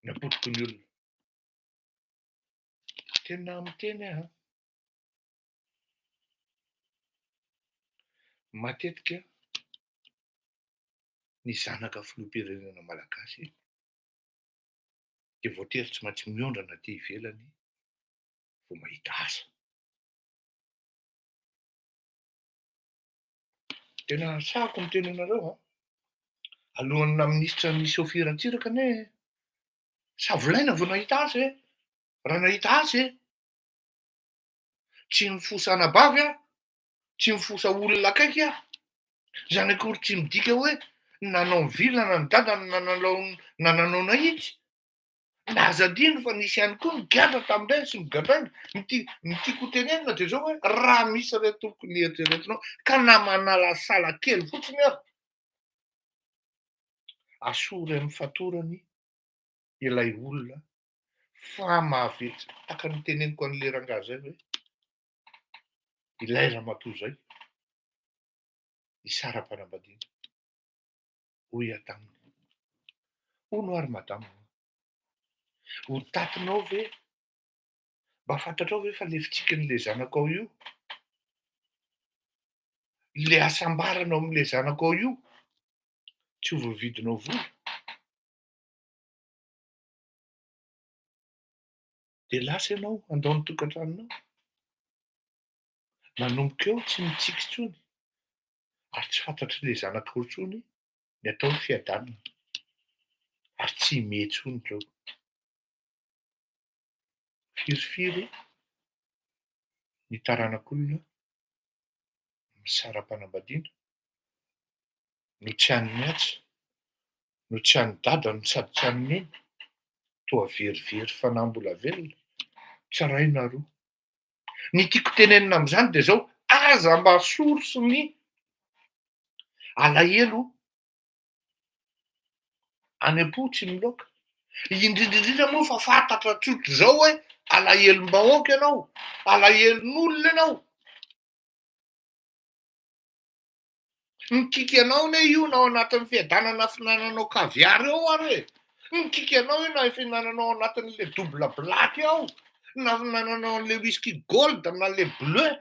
ny apotiky ny olona. Tena miteny aho, matetika ny zanaka filoham-pirenena malagasy de voatery tsy maintsy miondrana aty ivelany vao mahita asa. Tena sahako miteny anareo alohan'ny minisitra ny sôfira-tsiraka ane savolaina vao nahita asa e. Raha nahita asa e, tsy mifosa anabavy a, tsy mifosa olona akaiky a, zany akory tsy midika hoe nanao vilana ny dadany na nanao nahitsy. Na azadiny fa nisy ihany koa nigadra tamin'ireny sy migadraina. Ny tiako tenenina de zao hoe raha misy retoko ny eritreretinao ka namanala sala kely fotsiny aho, asory amin'ny fatorany ilay olona fa mahavetsy. Taka ny teneniko an'le rangahy zay hoe ilay ramatoa zay isaram-panambadiana hoy taminy, hono ary madamo, ho tatinao ve, mba fantatrao ve fa le fitsikin'le zanakao io, le asambaranao amin'le zanakao io tsy ho voavidinao vola. De lasa ianao andao ny tokantranonao, nanomboka eo tsy mitsiky intsony ary tsy fantatry le zanakao intsony ny atao fiadanana ary tsy me intsony reo. Firifiry ny taranak'olona misaram-panambadiana no tsy hany miatsa, no tsy hany dadany sady tsy hany neny, toa verivery fanambola velona, tsaraina roa. Ny tiako tenenina amin'izany de zao, aza mba sory sy ny alahelo any am-po tsy miloaka. Indrindrindrindra moa fa fantatra tsotra zao hoe alahelom-bahoaka ianao, alahelon'olona ianao. Mikiky anao anie io na ao anatin'ny fiadanana finananao kaviary ao ary e. Mikiky anao io na finananao anatin'le double black ao, na finananao an'le whisky gold na le bleu.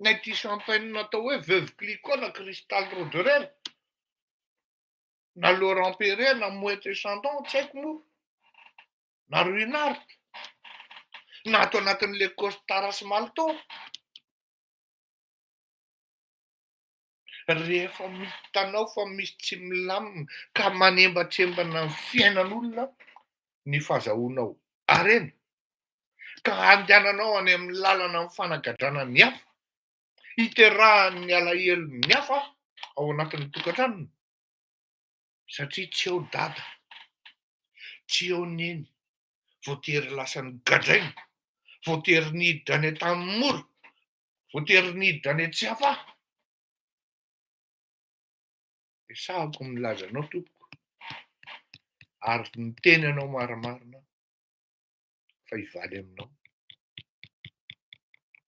Na ity champagne natao hoe veuve Clicquot na Cristal Roderer, na Laurent Perrier na Moet et Chandon tsy haiko moa, na Ruinart, na ato anatin'le costard sy maltô. Rehefa mitanao fa misy tsy milamina ka manembatrembana ny fiainan'olona ny fahazahoanao harena, ka andehananao any amin'ny lalana ny fanagadrana ny hafa, hiterahan'ny alahelo ny hafa ao anatin'ny tokantranony, satria tsy eo dada, tsy eo neny, voatery lasa nigadraina, voatery niditra any an-tanin'ny mora, voatery niditra any an-tsy hafa. De sahako milaza anao tompoko ary miteny anao marimarina fa hivaly aminao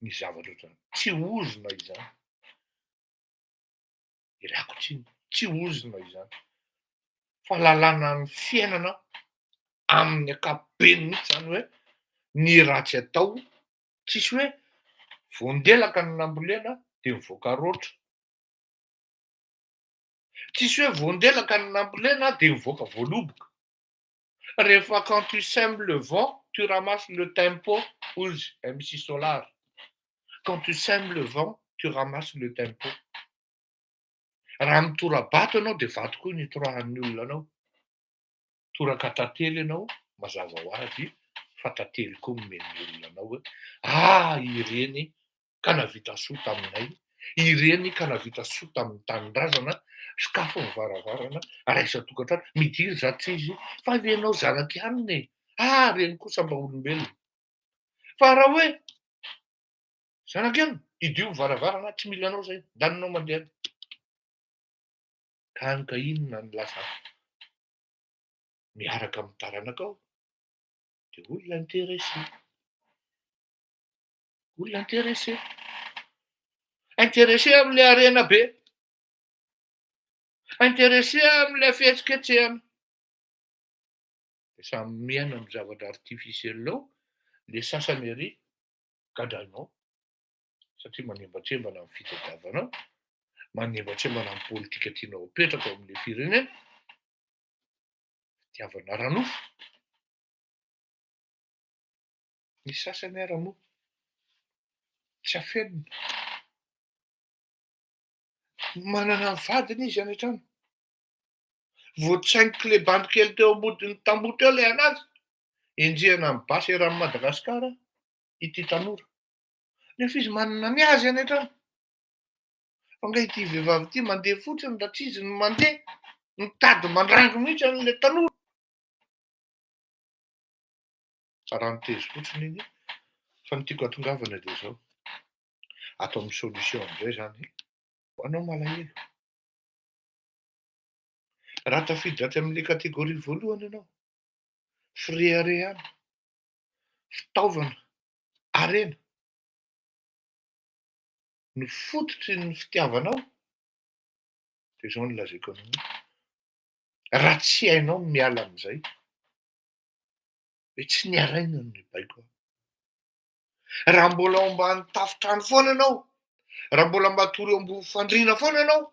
ny zavatra ohatrany. Tsy ozona izany, irako tsy ozona izany, fa lalàna ny fiainana amin'ny ankapobeny mihitsy zany hoe ny ratsy atao, tsisy hoe voandelaka ny nambolena de mivoaka roatra, tsisy hoe voandelaka ny nambolena de mivoaka voaloboka. Rehefa quand tu sèmes le vent, tu ramasses le tempo, hozy MC Solar. Quand tu sèmes le vent, tu ramasses le tempo. Raha mitora-bato ianao de vato koa ny torohan'ny olona anao. Toraka tantely ianao, mazava ho azy fa tantely koa nomen'ny olona anao hoe ireny ka nahavita soa taminay, ireny ka nahavita soa tamin'ny tanindrazana, sakafo ny varavarana, raisa-tokantrano, midiry zato tsy izy fa ianao zanaka ihany e. Reny kosa mba olombelona. Fa raha hoe zanaka ihany, idio ny varavarana, tsy mila anao zay, andaninao mandeha. Ka any ka inona ny lasa miaraka amin'ny taranakao? De olona intéressé. olona intéressé amin'ilay harena be, intéressé amin'ilay fihetsiketsehana. De samy miaina amin'ny zavatra artificiel ao, le sasany ery gadrainao satria manembatrembana amin'ny fitadiavanao, manembatrembana amin'ny politika tianao apetraka ao amin'ilay firenena, fitiavana ara-nofo. Ny sasany ara moa tsy afenina. Manana ny vadiny izy any an-trano. Voatsaingo kilebandy kely teo ambodin'ny tamboho teo ilay anazy, enjehana amin'ny basy eran'ny Madagasikara ity tanora. Nefa izy manana ny azy any an-trano. Fa nga ity vehivavy ity mandeha fotsiny raha izy no mandeha, mitady mandrango mihitsy an'ilay tanora. Raha niteza fotsiny iny, fa ny tiako hatongavana dia izao. Ato amin'ny solution amin'izay izany, ho anao malahelo. Raha tafiditra aty amin'ilay kategoria voalohany ianao, fire-harena, fitaovana, harena, no fototry ny fitiavanao, dia izao no lazaiko anao hoe raha tsy hainao miala amin'izay, hoe tsy niaraina no nibaiko aho. Raha mbola ao ambany tafontrano foana ianao, raha mbola matory eo ambony fandriana foana ianao,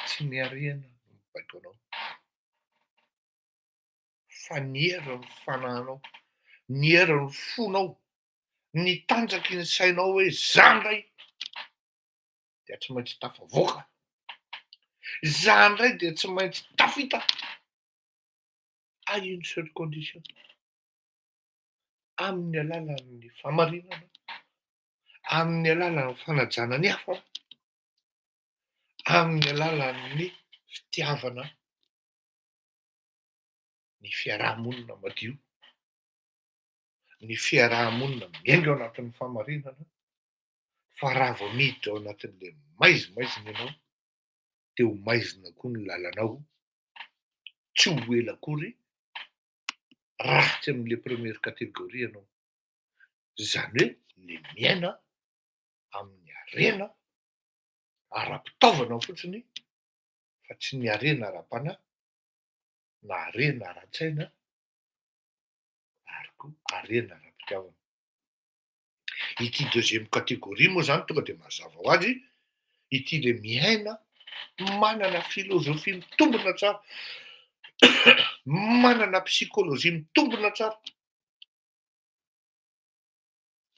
tsy niarena no nibaiko anao. Fa niera ny fanahinao, niera ny fonao, nitanjaky ny sainao hoe izaho indray dia tsy maintsy tafavoaka, izaho indray dia tsy maintsy tafita. À une seule condition, amin'ny alalan'ny famarinana, amin'ny alalan'ny fanajana ny hafa, amin'ny alalan'ny fitiavana ny fiarahamonina madio, ny fiarahamonina miainga ao anatin'ny famarinana. Fa raha vao miditra ao anatin'ilay maizimaizina ianao, dia ho maizina koa ny lalànao, tsy ho ela akory ratsy amin'ilay première catégorie ianao. Izany hoe ilay miaina amin'ny harena ara-pitaovana fotsiny, fa tsy ny harena ara-panahy, na harena ara-tsaina, ary koa harena ara-pitiavana. Ity deuxième catégorie moa izany tonga dia mazava ho azy, ity ilay miaina manana filôzofia mitombina tsara, manana psikôlôzia mitombina tsara,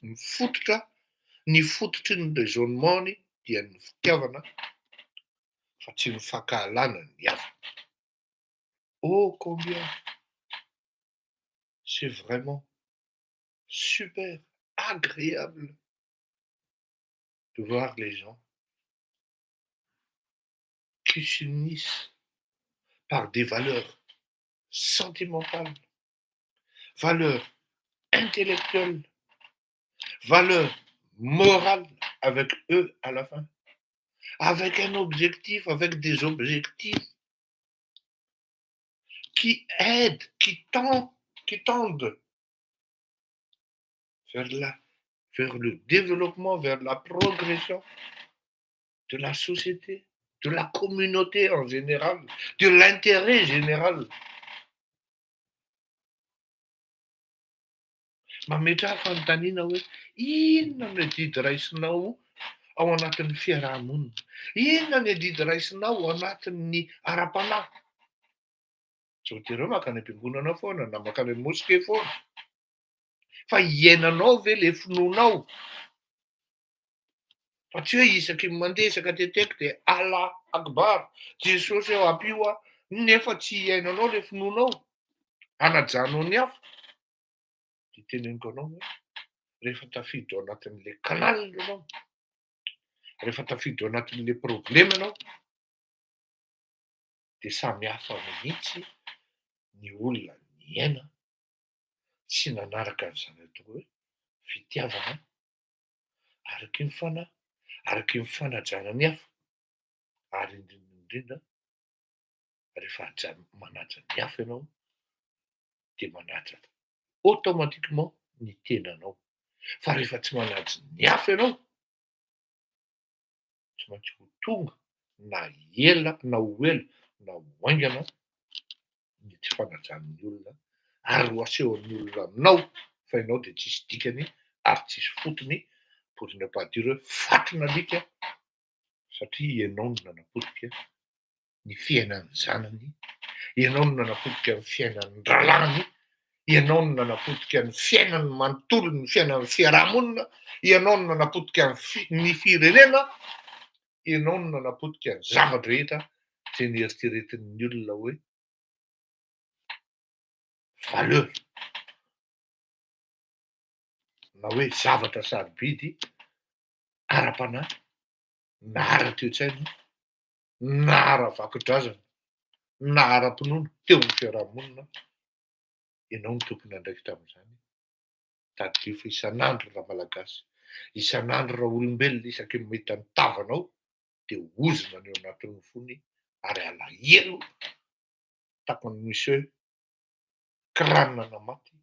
mifototra, ny fototry ny raisonnement-ny dia ny fitiavana, fa tsy ny fankahalana ny hafa. Oh combien c'est vraiment super agréable de voir les gens qui s'unissent par des valeurs sentimentales, valeurs intellectuelles, valeurs morales avec eux à la fin, avec un objectif, avec des objectifs qui aident, qui tendent vers le développement, vers la progression de la société, de la communauté en général, de l'intérêt général. Mametraka fanontaniana hoe inona no adidy raisinao ao anatin'ny fiarahamonina, inona ny adidy raisinao ao anatin'ny ara-panahy. Tsy voatery hoe makany am-piangonana foana na makany amin'ny moské foana, fa iainanao ve le finoanao. Fa tsy hoe isaky ny mandeha isaka teteka dia Allah akbar, Jesosy eo ampio aho, nefa tsy iainanao le finoanao, anajanao ny hafa. Dia teneniko anao hoe rehefa tafiditra ao anatin'ilay canal ianao, rehefa tafiditra ao anatin'ilay problème ianao, dia samy hafa mihitsy ny olona niaina sy nanaraka an'izany atao hoe fitiavana, araky ny fanahy, araky ny fanajana ny hafa, ary indrindra rehefa manaja ny hafa ianao dia manaja automatiquement ny tenanao. Fa rehefa tsy manajo ny hafa ianao, tsy maintsy ho tonga na ela na ho ela na ho aingana ny tsy fanajan'ny olona, ary ho asehon'ny olona aminao fa ianao de tsisy dikany ary tsisy fotony, pour ne pas dire hoe faty n'alika, satria ianao no nanapotika ny fiainan'ny zanany, ianao no nanapotika ny fiainan'ny ralàny, ianao no nanapotika ny fiainan'ny manontolo, ny fiainan'ny fiarahamonina, ianao no nanapotika ny firenena, ianao no nanapotika ny zavatra rehetra zay nieritreretin'ny olona hoe valeur na hoe zavatra sarobidy ara-panahy na ara-toe-tsaina na ara-vakidrazana na ara-pinoana teo amin'ny fiarahamonina, ianao no tompony andraikitra tamin'izany. Taddio fa isan'andro raha malagasy, isan'andro raha olombelona isaky ny mahita ny tavanao de ozona ny eo anatin'ny fony ary alahelo takony misy hoe kranina na maty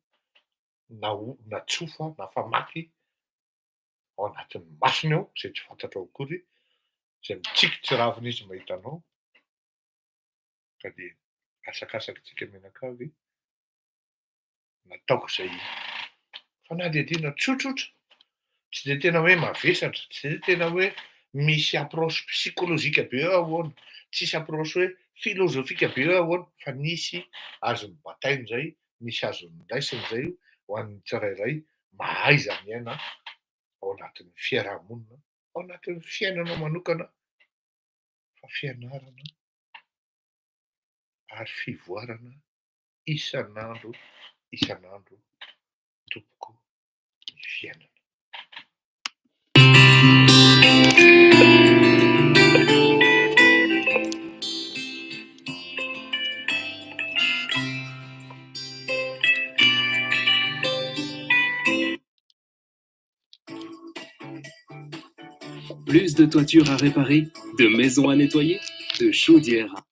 na tsofa na famaky ao anatin'ny masony ao zay tsy fantatrao akory, zay mitsikitsy ravina izy mahita anao, ka de asakasakintsika mianakavy nataoko zay fanadihadiana tsotsotra, tsy de tena hoe mavesatra, tsy de tena hoe misy approche psycholozika be eo ahoana, tsisy approche hoe filozofika be eo ahoana, fa nisy azony batainy zay, nisy azony ndaisiny zay ho an'ny tsirairay mahaiza miaina ao anatin'ny fiarahamonina, ao anatin'ny fiainanao manokana, fa fianarana ary fivoarana isan'andro tompoko ny fiainana. Plus de toitures à réparer, de maisons à nettoyer, de chaudières à...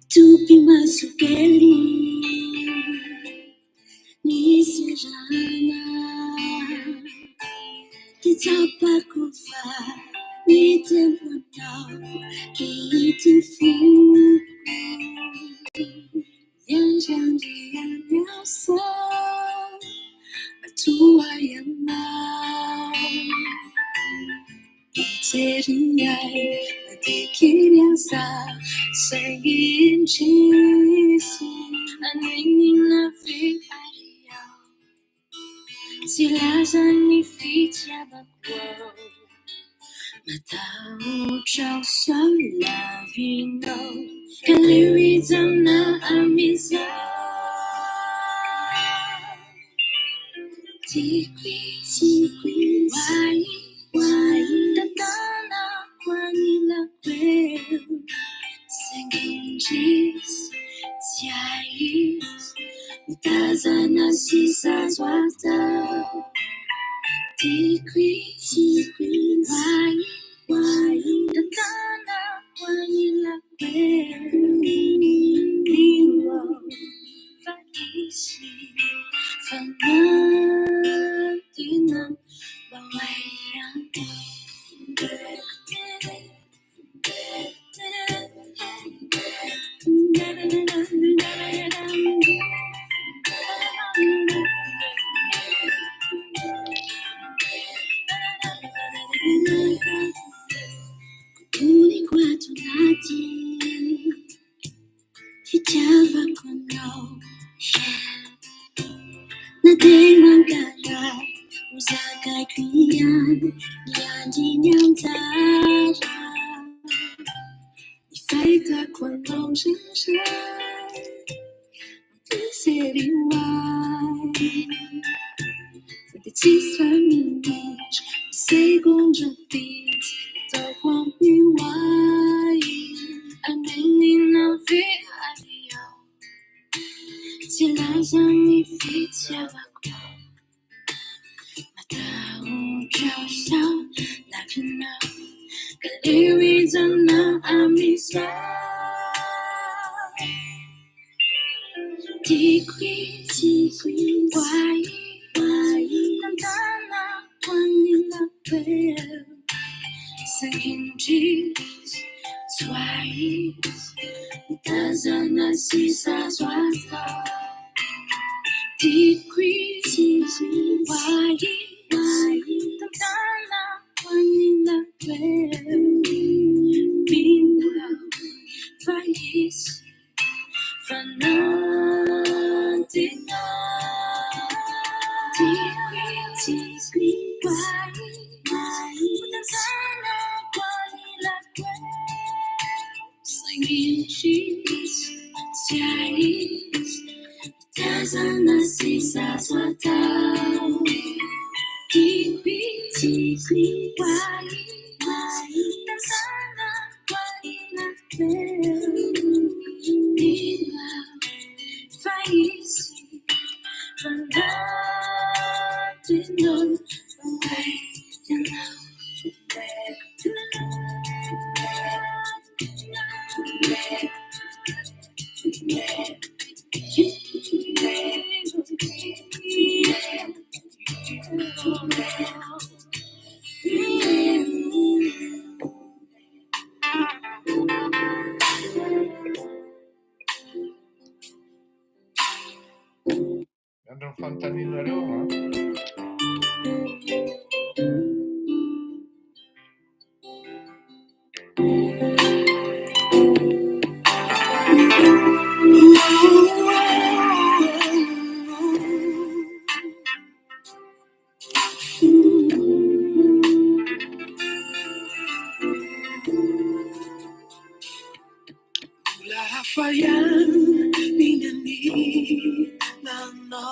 Tupi masukeli nisirana Titapa kufa Nitempotau Kitifu Yanjandia nyasa Atua yamau Iteriai Natikiriasa Sengin Jesu Aningina Vicaria Silazani Fitia Bakwa Matau Chau Salavino Kaliwizana Amiza Tikwi Wai Tatana Kwanila Kweu Singing Jesus Tiais Tazana Sisa Zwata Tikwi Wai Tatana Kwanila Kweu Liwa Faisi Fanatina Bawaya Tuli quatu nati Fitava con no Na dei mangara Usaka kriyan Yandi nyantara Feita quando não se seria Foi de famílias Segundo a vida Então quando a menina veio Se lazani fitiava Matau Chau Sau Lavina Kaliwizana Amisa Degrees, why, nandana kwanina well, second G's, twice, tazana sisa swata. Degrees, why, nandana kwanina well, meanwhile, faiz, fanatina. Degrees, why, nandana kwanina well, singing cheese, ties, tazana sisa swata. Degrees, why, nandana kwanina well, meanwhile, faiz, fanatina. Away, you know, back to Andreo fantaninareo, ha? Lafayette, Minani, Nano,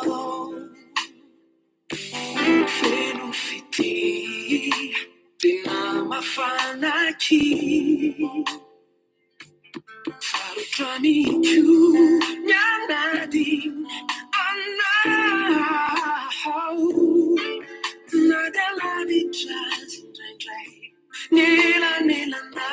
Fenufiti, Dinama Fanaki, Farutani, Yanadi, Anna, Nadeladi, Jazz, Nila, Nila, Na.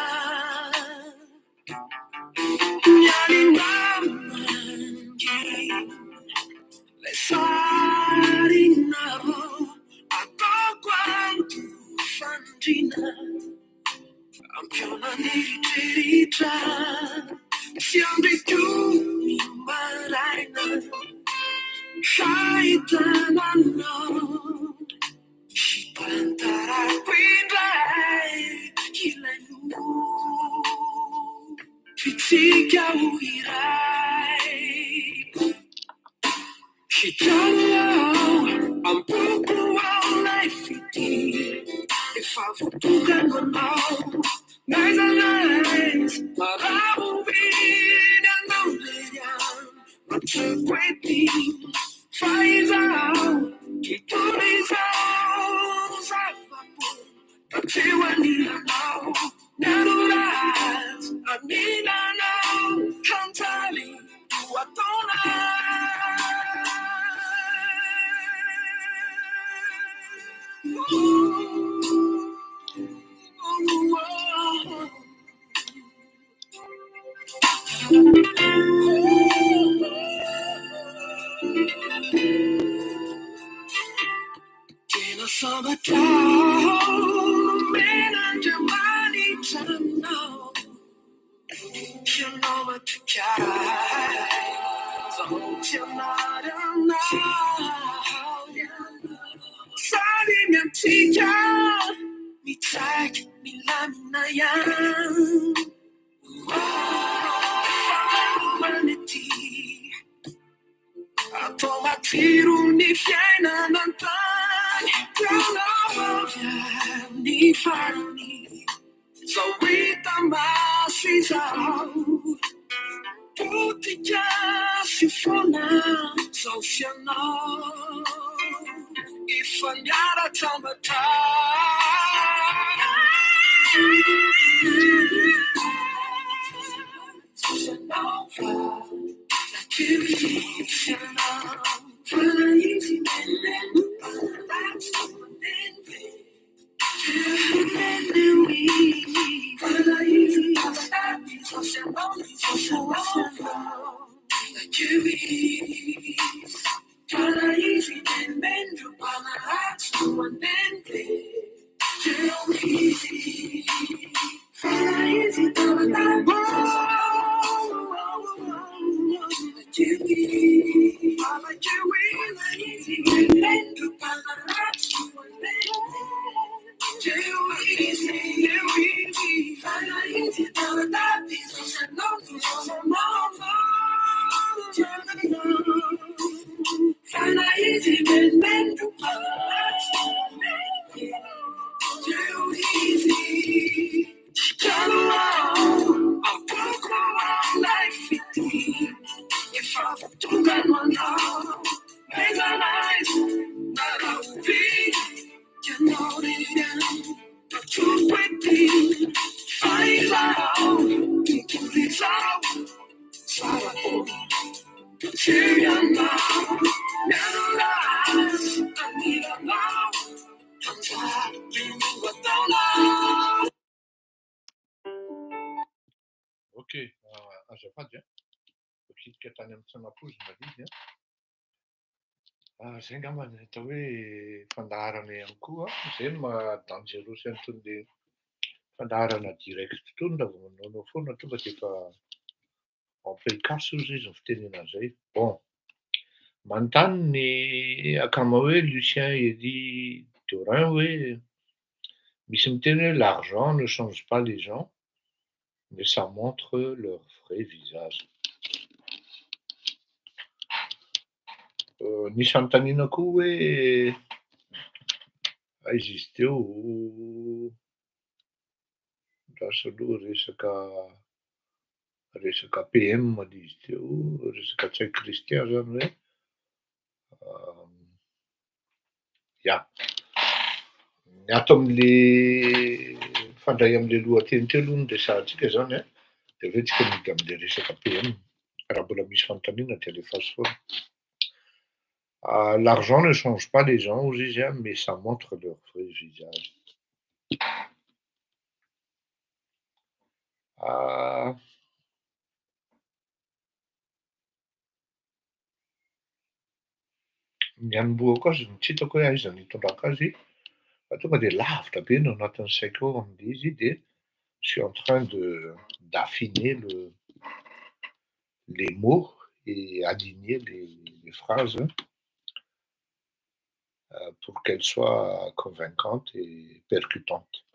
I'm broken all life if I forget to know, nice and nice, but I will be and know but you're waiting, finds out, keep doing these hours, but you want me to know, never lies, I need to know, can't tell you, I don't in a summertime, man, I'm your money to know. You know what to carry, so you're not enough. Sorry, I'm teacher, me tag, me lamina yan. Humanity. Automatiro ni fiena nantan, Kalavia ni farni, so we tamasizao, Putija sifona, so shana, if anyara tamata. easy, men do hearts to one and play. Easy, easy, Ok, azafady a. Mikitika tany amin'ny tsanampoizina izy a. Zay angamba ny atao hoe fandaharana ihany koa. Zay no maha-dangereux an'itony fandaharana direct itony raha vao manao foana tonga dia efa en paye cash hozy izy ny fitenena an'izay. Bon, manontany ny akama hoe Lucien Ery Dorin hoe misy miteny hoe l'argent ne change pas les gens, mais ça montre leur vrai visage. Nisy anontaniana koa hoe aiza izy teo lasa aloha resaka PM lay izy teo, resaka tsy haiko Christian zany hoe ia. Ny ato amin'le fandray amin'le lohateny teo aloha no resahantsika zany a, dia aveo tsika mihidy amin'le resaka PM. Raha mbola misy fanontaniana dia alefaso foana. L'argent ne change pas les gens hozy izy a, mais ça montre leur vrai visage. Ny anombohako azy no tsy hitako hoe aiza no hitondraka azy, fa tonga dia lavitra be no anatin'ny saiko ao amin'ilay izy dia je suis en train d'affiner les mots et aligner les phrases pour qu'elles soient convaincantes et percutantes.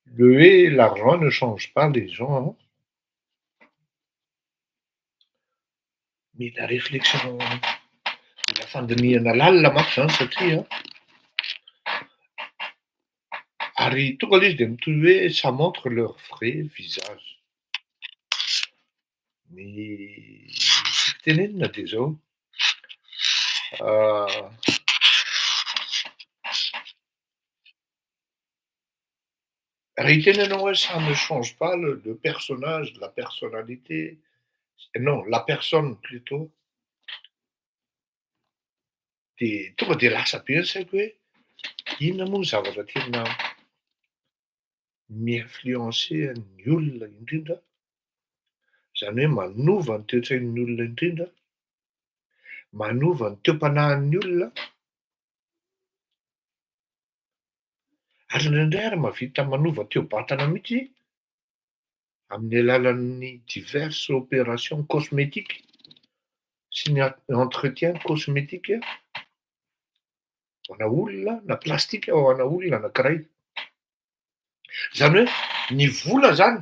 Le et l'argent ne change pas les gens, hein. Mila réflexion, mila fandinihana lalina manko zany satria ary tonga ilay izy dia mitohy hoe ça montre leur vrai visage. Ny fitenenina dia zao raha hiteny ianao hoe ça ne change pas le personnage, la personnalité, non, la personne plutôt, dia tonga dia lasa be ny saiko hoe inona moa ny zavatra tena mi-influencer ny olona indrindra, zany hoe manova ny toe-tsain'ny olona indrindra, manova ny teo-panahin'ny olona, ary indraindray ary mahavita manova teo-batana mihitsy amin'ny alalan'ny diverses opérations cosmétiques sy ny entretien cosmétique ho ana olona na plastika ho ana olona anankiray. Zany hoe ny vola zany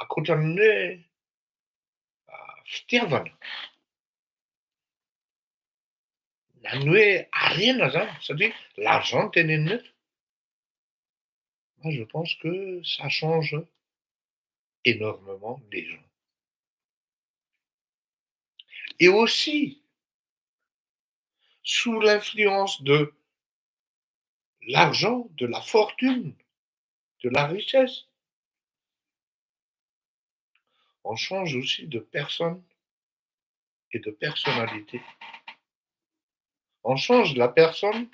ankoatran'ny hoe fitiavana na ny hoe harena zany satria l'argent no tenenina eto. Moi je pense que ça change énormément les gens. Et aussi, sous l'influence de l'argent, de la fortune, de la richesse, on change aussi de personne et de personnalité. On change la personne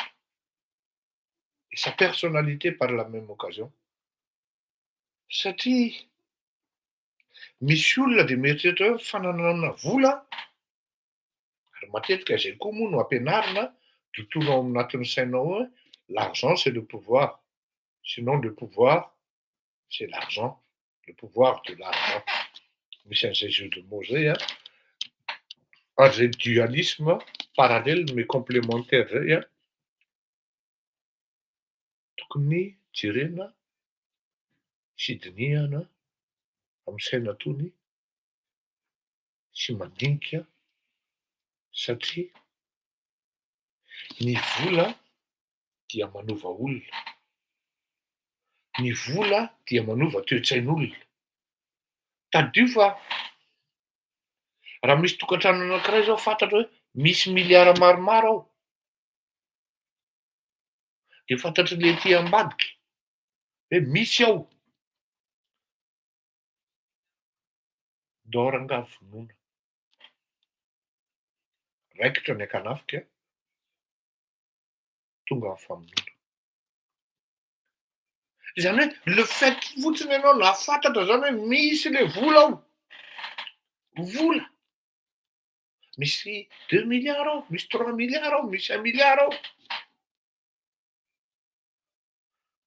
et sa personnalité par la même occasion. Satria misy olona dia mieritreritra hoe fananana vola Ary matetika zay koa moa no ampianarina tontolo ao anatin'ny sainao hoe l'argent c'est le pouvoir. Sinon le pouvoir c'est l'argent. Le pouvoir de l'argent. Misy an'izay jeu de mots zay a. Ary zay dualisme parallèle mais complémentaire zay a. Tokony jerena sy dinihana amin'ny saina tony sy mandinika satria ny vola dia manova olona. Ny vola dia manova toe-tsain'olona. Tadio fa raha misy tokantrano anankiray zao fantatra hoe misy miliara maromaro ao, de fantatry le ety ambadika hoe misy ao, dahora nga vonoina. Raikitra ny ankanafika, tonga amin'ny famonoana. Zany hoe le fait fotsiny ianao nahafantatra zany hoe misy le vola ao, vola, misy 2 milliards ao, misy 3 milliards ao, misy 1 milliard ao,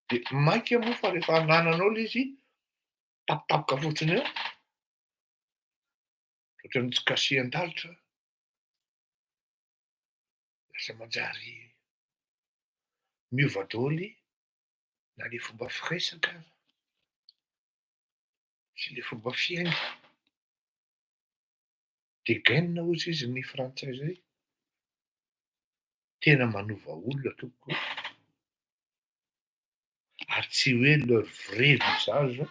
de maika moa fa rehefa anananao le izy tapitapoka fotsiny eo, ohatran'ny tsy kasihan-dalitra, lasa manjary miova daholo na le fomba firesaka sy le fomba fiaina. Dégaine hozy izy ny frantsay zay. Tena manova olona tompoko. Ary tsy hoe leur vrai visage,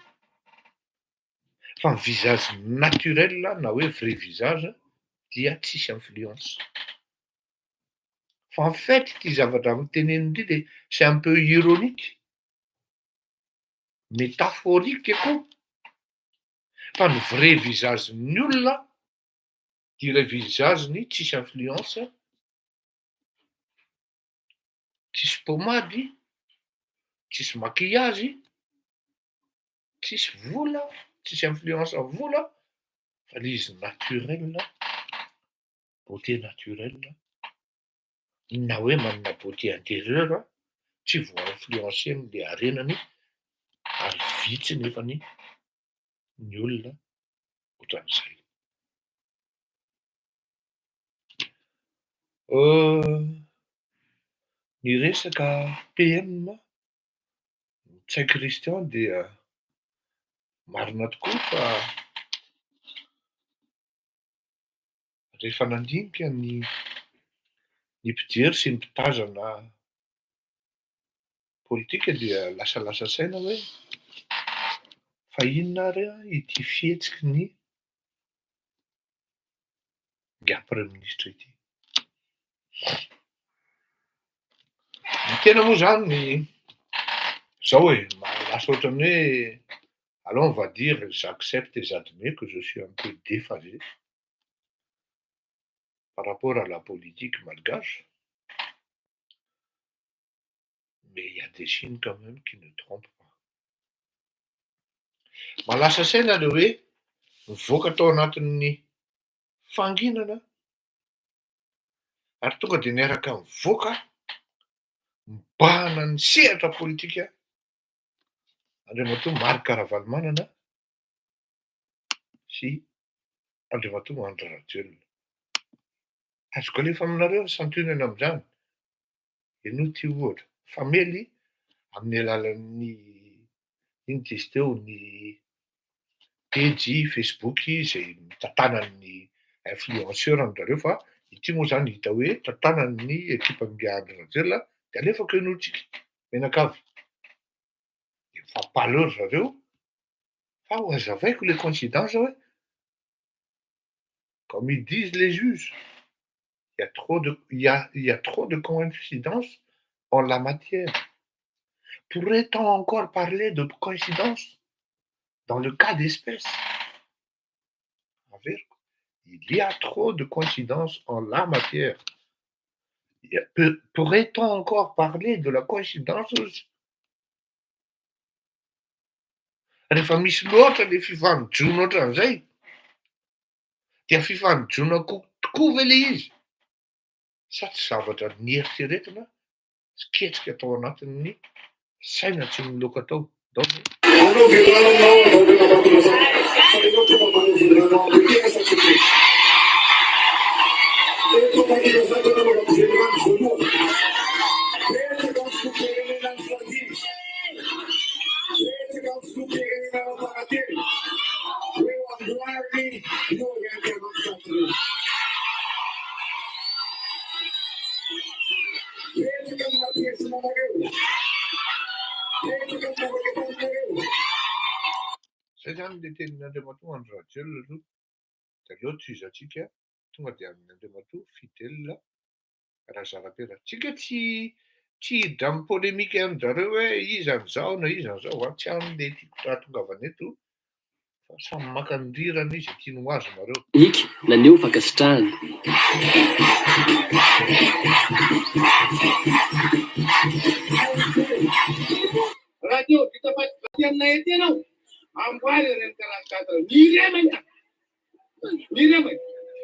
fa ny visage naturel na hoe vrai visage dia tsisy influence. Fa en fait ity zavatra teneniny ity de c'est un peu ironique, métaphorique koa. Fa ny vrai visage ny olona dia ilay visage-ny tsisy influence, tsisy pomady, tsisy maquillage, tsisy vola, tsisy influence vola, fa le izy naturel, beauté naturelle, na hoe manana beauté intérieure, tsy voa-influencer am'le arenany, ary vitsy nefany ny olona ohatran'izay. Ny resaka PM Tsay Christian dia marina tokoa fa rehefa nandinika ny mpijery sy ny mpitazana politika dia lasa saina hoe fa inona ary ity fihetsiky ny premier ministre ity. Ny tena moa zany zao hoe lasa ohatran'ny hoe alors on va dire j'accepte et j'admets que je suis un peu déphasé par rapport à la politique malgache. Mais il y a des signes quand même qui ne trompent pas. Malasa saina le hoe mivoaka tao anatin'ny fanginana ary tonga de niaraka mivoaka mibahana ny sehatra politika Andriamatoa Marc Ravalomanana sy Andriamatoa Andry Rajoelina. Azoko alefa aminareo santionana amin'izany. Eno ty ohatra, famely amin'ny alalan'ny ino ty izy teo ny page Facebook izay tantanan'ny influenceur an'zareo fa ity moa zany hita hoe tantanan'ny ekipan'ny Andry Rajoelina de alefako eno tsika menakavy. Mifampaleur zareo fa ho hazavaiko le coïncidence hoe comme ils disent les juges, il y a trop de coïncidences en la matière. Pourrait-on encore parler de coïncidence dans le cas d'espèce? Il y a trop de coïncidences en la matière. Pourrait-on encore parler de la coïncidence? Rehefa misy loatra le fifanijona ohatran'izay dia fifanijona tokoa ve le izy? Sa tsy zavatra nieritreretina sy ketrika atao anatin'ny saina tsy miloko atao. Anao vedranao, anao vedranao fa ianao tonga manao vedranao am'tena sa tsy be. Eto manino zany anao manao vedrano voalohany. Petraka amin'ny filoham-pirenena ny fadimy. Petraka amin'ny filoham-pirenena anamparatelo. Eo Andohany no Intervention. Petraka amin'ny ampihesinanareo. Petraka amin'ny favaketanareo. Zay zany le tenin'Andriamatoa andro radiolona aloha. Da aleo tohiza antsika tonga dia amin'Andriamatoa fidèle Razaraperatra. Tsika tsy hiditra amin'ny polémique amin'jareo hoe iza an'izao na iza an'izao, tsy amin'ilay tiako rahatongavana eto. Fa samy maka ny rirana izy tiany ho azy nareo. Iky naneho fankasitrahana. Radio vita faty aminay ety ianao. Amboary ireny karazan-kadra. Miremana. Miremana.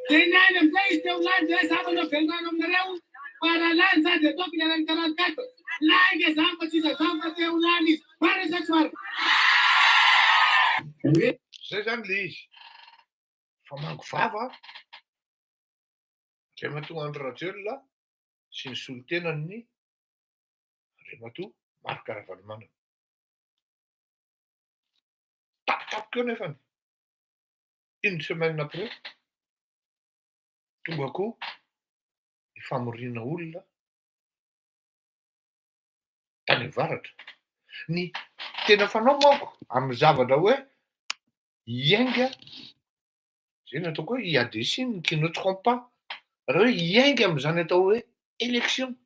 Tenany amizay izy teo lany zay zavana velonano aminareo. Paralany sady ataoko iarany karazan-kadra. Lainga zamba tsisa zamba teo lany izy. Mara sa tsy mara. Zay zany le izy. Fa mango vava. Andriamatoa andro radiolona sy ny solotenany Andriamatoa Marc Ravalomanana. Tapitapika eo nefany. Une semaine après, tonga koa ny famoriana olona tany avaratra. Ny tena fanao manko amin'ny zavatra hoe hiainga, zay natao hoe il y a des signes qui ne trompent pas. Raha hoe hiainga amin'izany atao hoe élection,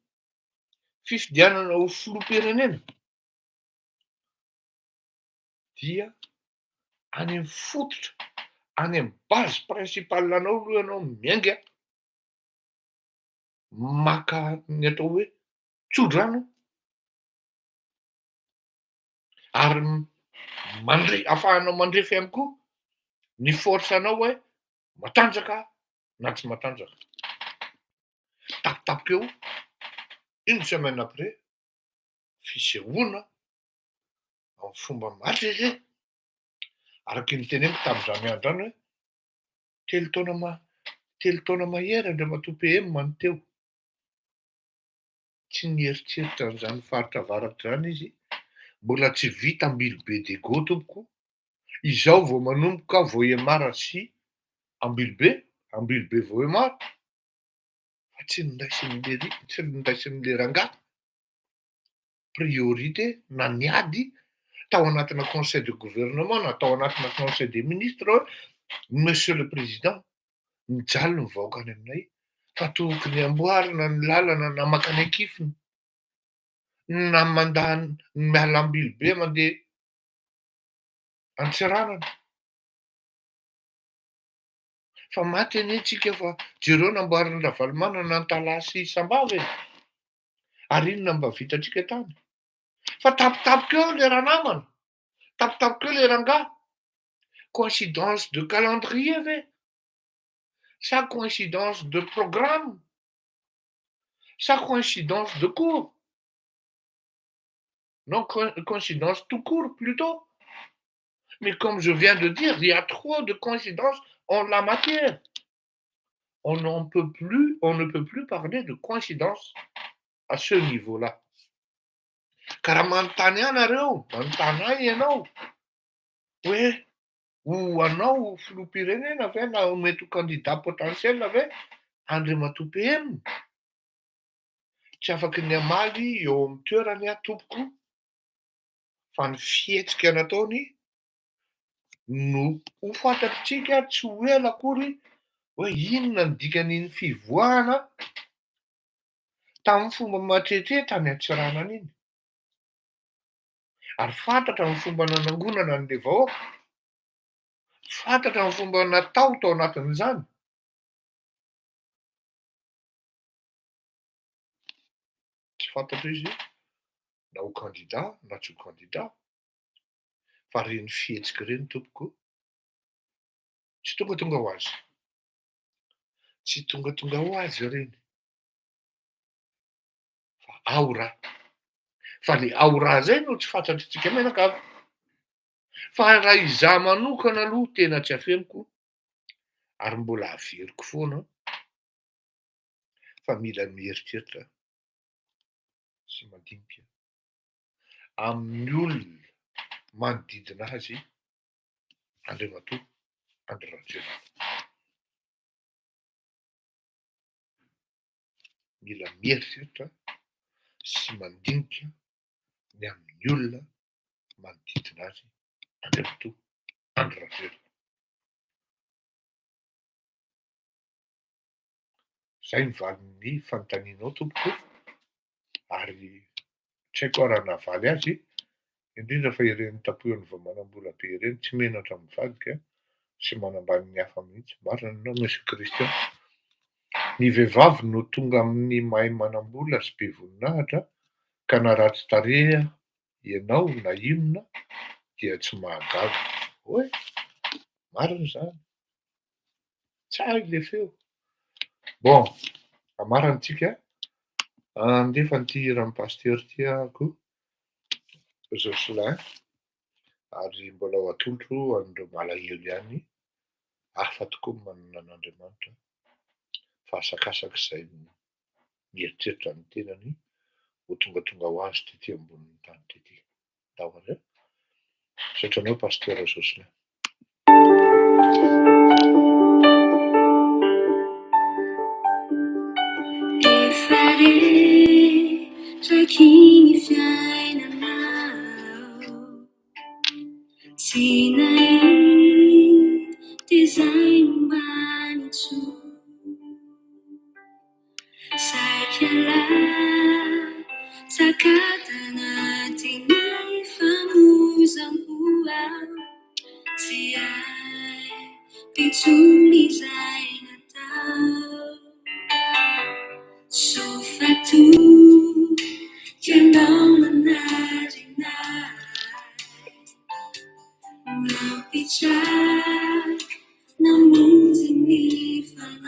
fifidianana ho filoham-pirenena, dia any amin'ny fototra, any amin'ny base principale anao aloha ianao miainga, maka ny atao hoe tso-drano, ary ahafahanao mandrefy ihany koa ny force anao hoe matanjaka na tsy matanjaka. Tapitapika eo, une semaine après, fisehoana amin'ny fomba marikaka araky ny teneniko tamin'izany andro any hoe telo taona mahery Andriamatoa PM no teo. Tsy nieritseritra an'izany faritra avaratra zany izy. Mbola tsy vita Ambilobe Dego tompoko. Izao vao manomboka Vohemara sy Ambilobe Vohemara. Fa tsy nindaisin'le rangahy priorité na niady tao anatina conseil de gouvernement na tao anatina conseil des ministres hoe monsieur le président, mijaly ny vahoaka any aminay fa tokony amboarina ny lalana na makany ankifiny na mandany miala Ambilobe mandeha Antsiranana. Fa maty anie tsika fa jereo namboariny Ravalomanana Antala sy Sambava. Ary inona mba vitantsika tany? Fa tapitapika eo le ranamana, tapitapika eo le rangahy. Coïncidence de calendrier ve? Sa coïncidence de programme? Sa coïncidence de cours? Non, coïncidence tout court plutôt. Mais comme je viens de dire, il y a trop de coïncidences en la matière. On ne peut plus parler de coïncidence à ce niveau-là. Karaha manontany ianareo, manontany ahy ianao hoe ho anao filoham-pirenena ve na ho mety ho candidat potentiel ve Andriamatoa PM? Tsy afaky ny hamaly eo amin'ny toerany aho tompoko fa ny fihetsika nataony no ho fantatritsika tsy ho ela akory hoe inona ny dikan'iny fivoahana tamin'ny fomba matretreta tany Antsiranana iny. Ary fantatra ny fomba nanangonana an'ilay vahoaka, fantatra ny fomba natao tao anatin'izany. Tsy fantatra izy na ho candidat na tsy ho candidat. Fa reny fihetsika reny tompoko tsy tonga ho azy. Tsy tonga ho azy reny. aura. Fa le aura zay no tsy fantatritsika menakavy. Fa raha izaho manokana aloha tena tsy afeniko ary mbola averiko foana fa mila mieritreritra sy mandinika amin'ny olona manodidina azy Andriamatoa Andry Rajoelina. Mila mieritreritra sy mandinika ny amin'ny olona manodidina azy Andriamatoa Andry Rajoelina. Zay mivaly ny fanontanianao tompoko ary tsy haiko raha nahavaly azy indrindra fa ireny tapohan'ny vao manam-bola be ireny tsy menatra mivadika sy manambany ny hafa mihitsy. Marina ianao Jesoa Kristy. Ny vehivavy no tonga amin'ny mahay manam-bola sy be voninahitra ka na ratsy tarehy ianao na inona dia tsy mahagaga. Hoe marina izany. Tsara le feo. Bon, amarana antsika andefa an'ity ran'ny pasteur ty ako Jocelyn ary mbola ho atolotro an'ireo malahelo ihany hafa tokoa manana an'Andriamanitra fa asakasaka izay mieritreritra ny tenany ho tongatonga ho azy tety ambonin'ny tany tety. Tahoara satranao pasteur Jocelyn. Tracking fiainanao sinai design manitso sakala sakatana tinay famuzambuao si ai pitsunizay natao sofatu Jangan menarik-narik Berbicara namun signifikan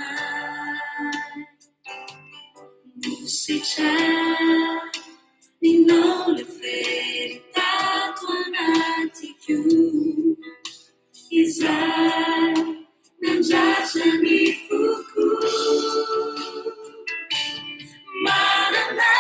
Musica di non le verità tua natiku Isai non jajani fuku Manana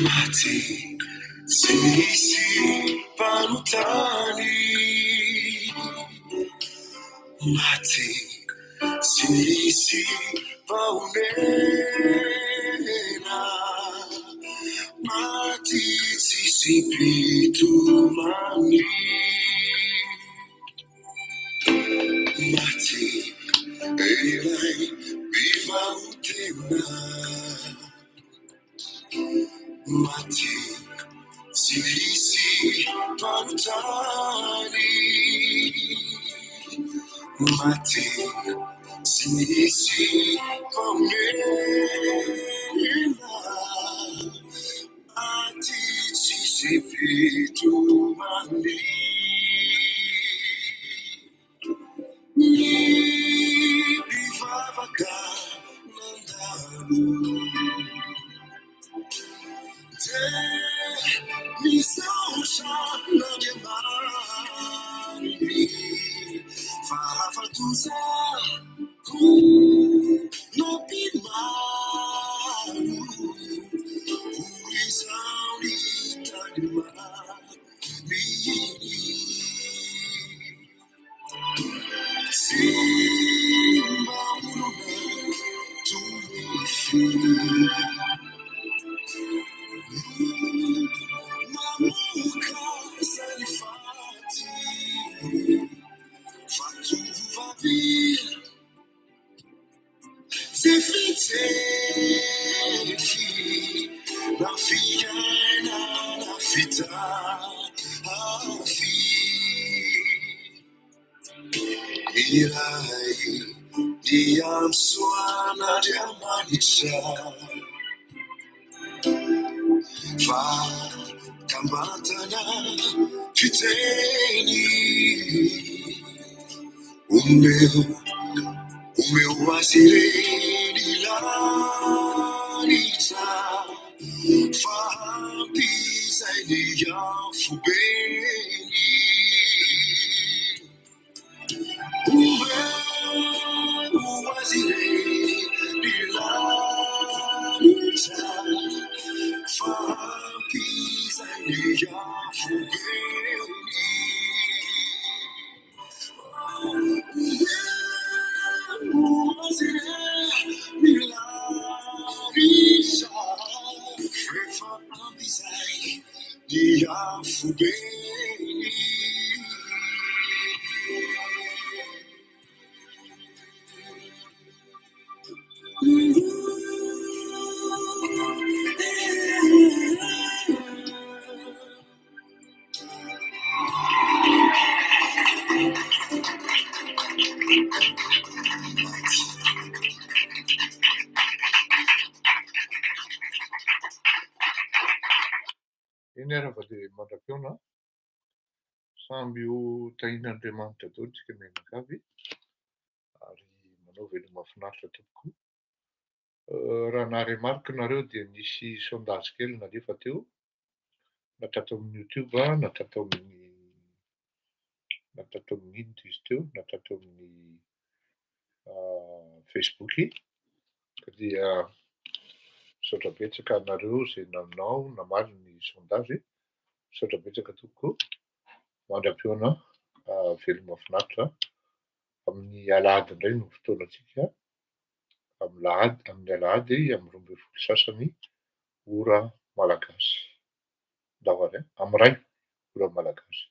Mati, sisi panutani. Mati, sisi paunena. Mati, sisi pitumani. Mati, elai, viva utena. Mati, sisi panutani. Mati, sisi paunena. Mati, sisi pitumani. Bivavaga mandalu. Te misausha na demani. Favatuza ku no pimalu. Uisauri tanimani. Simba urume tumishi. Mamuka salifati. Fatu vavi. Zefitefi. La fiana la fita. Afi. Irai. Diam suana diamanisha. Va kamatana fiteni. Umewasili dilanisa. Fahampi zaidi ya fubeni. Umewasili dilanisa. Fahampi zaidi ya fubeni. Eny arava dia mandrapiona samby ho tahin'Andriamanitra daholo isika mianakavy ary manao veloma mahafinaritra tokoa. Raha naharemarika nareo dia nisy sondage kely nalefa teo natao tao amin'ny YouTube, natao tao amin'ny ino izy teo, natao tao amin'ny Facebook. Ka dia misaotra betsaka anareo izay nanao, namaly ny sondage, misaotra betsaka tokoa. Mandram-peona veloma mahafinaritra amin'ny alahady indray no fotoanantsika, amin'ny alahady amin'ny 12 sasany ora malagasy. Amin'ny 2 ora malagasy.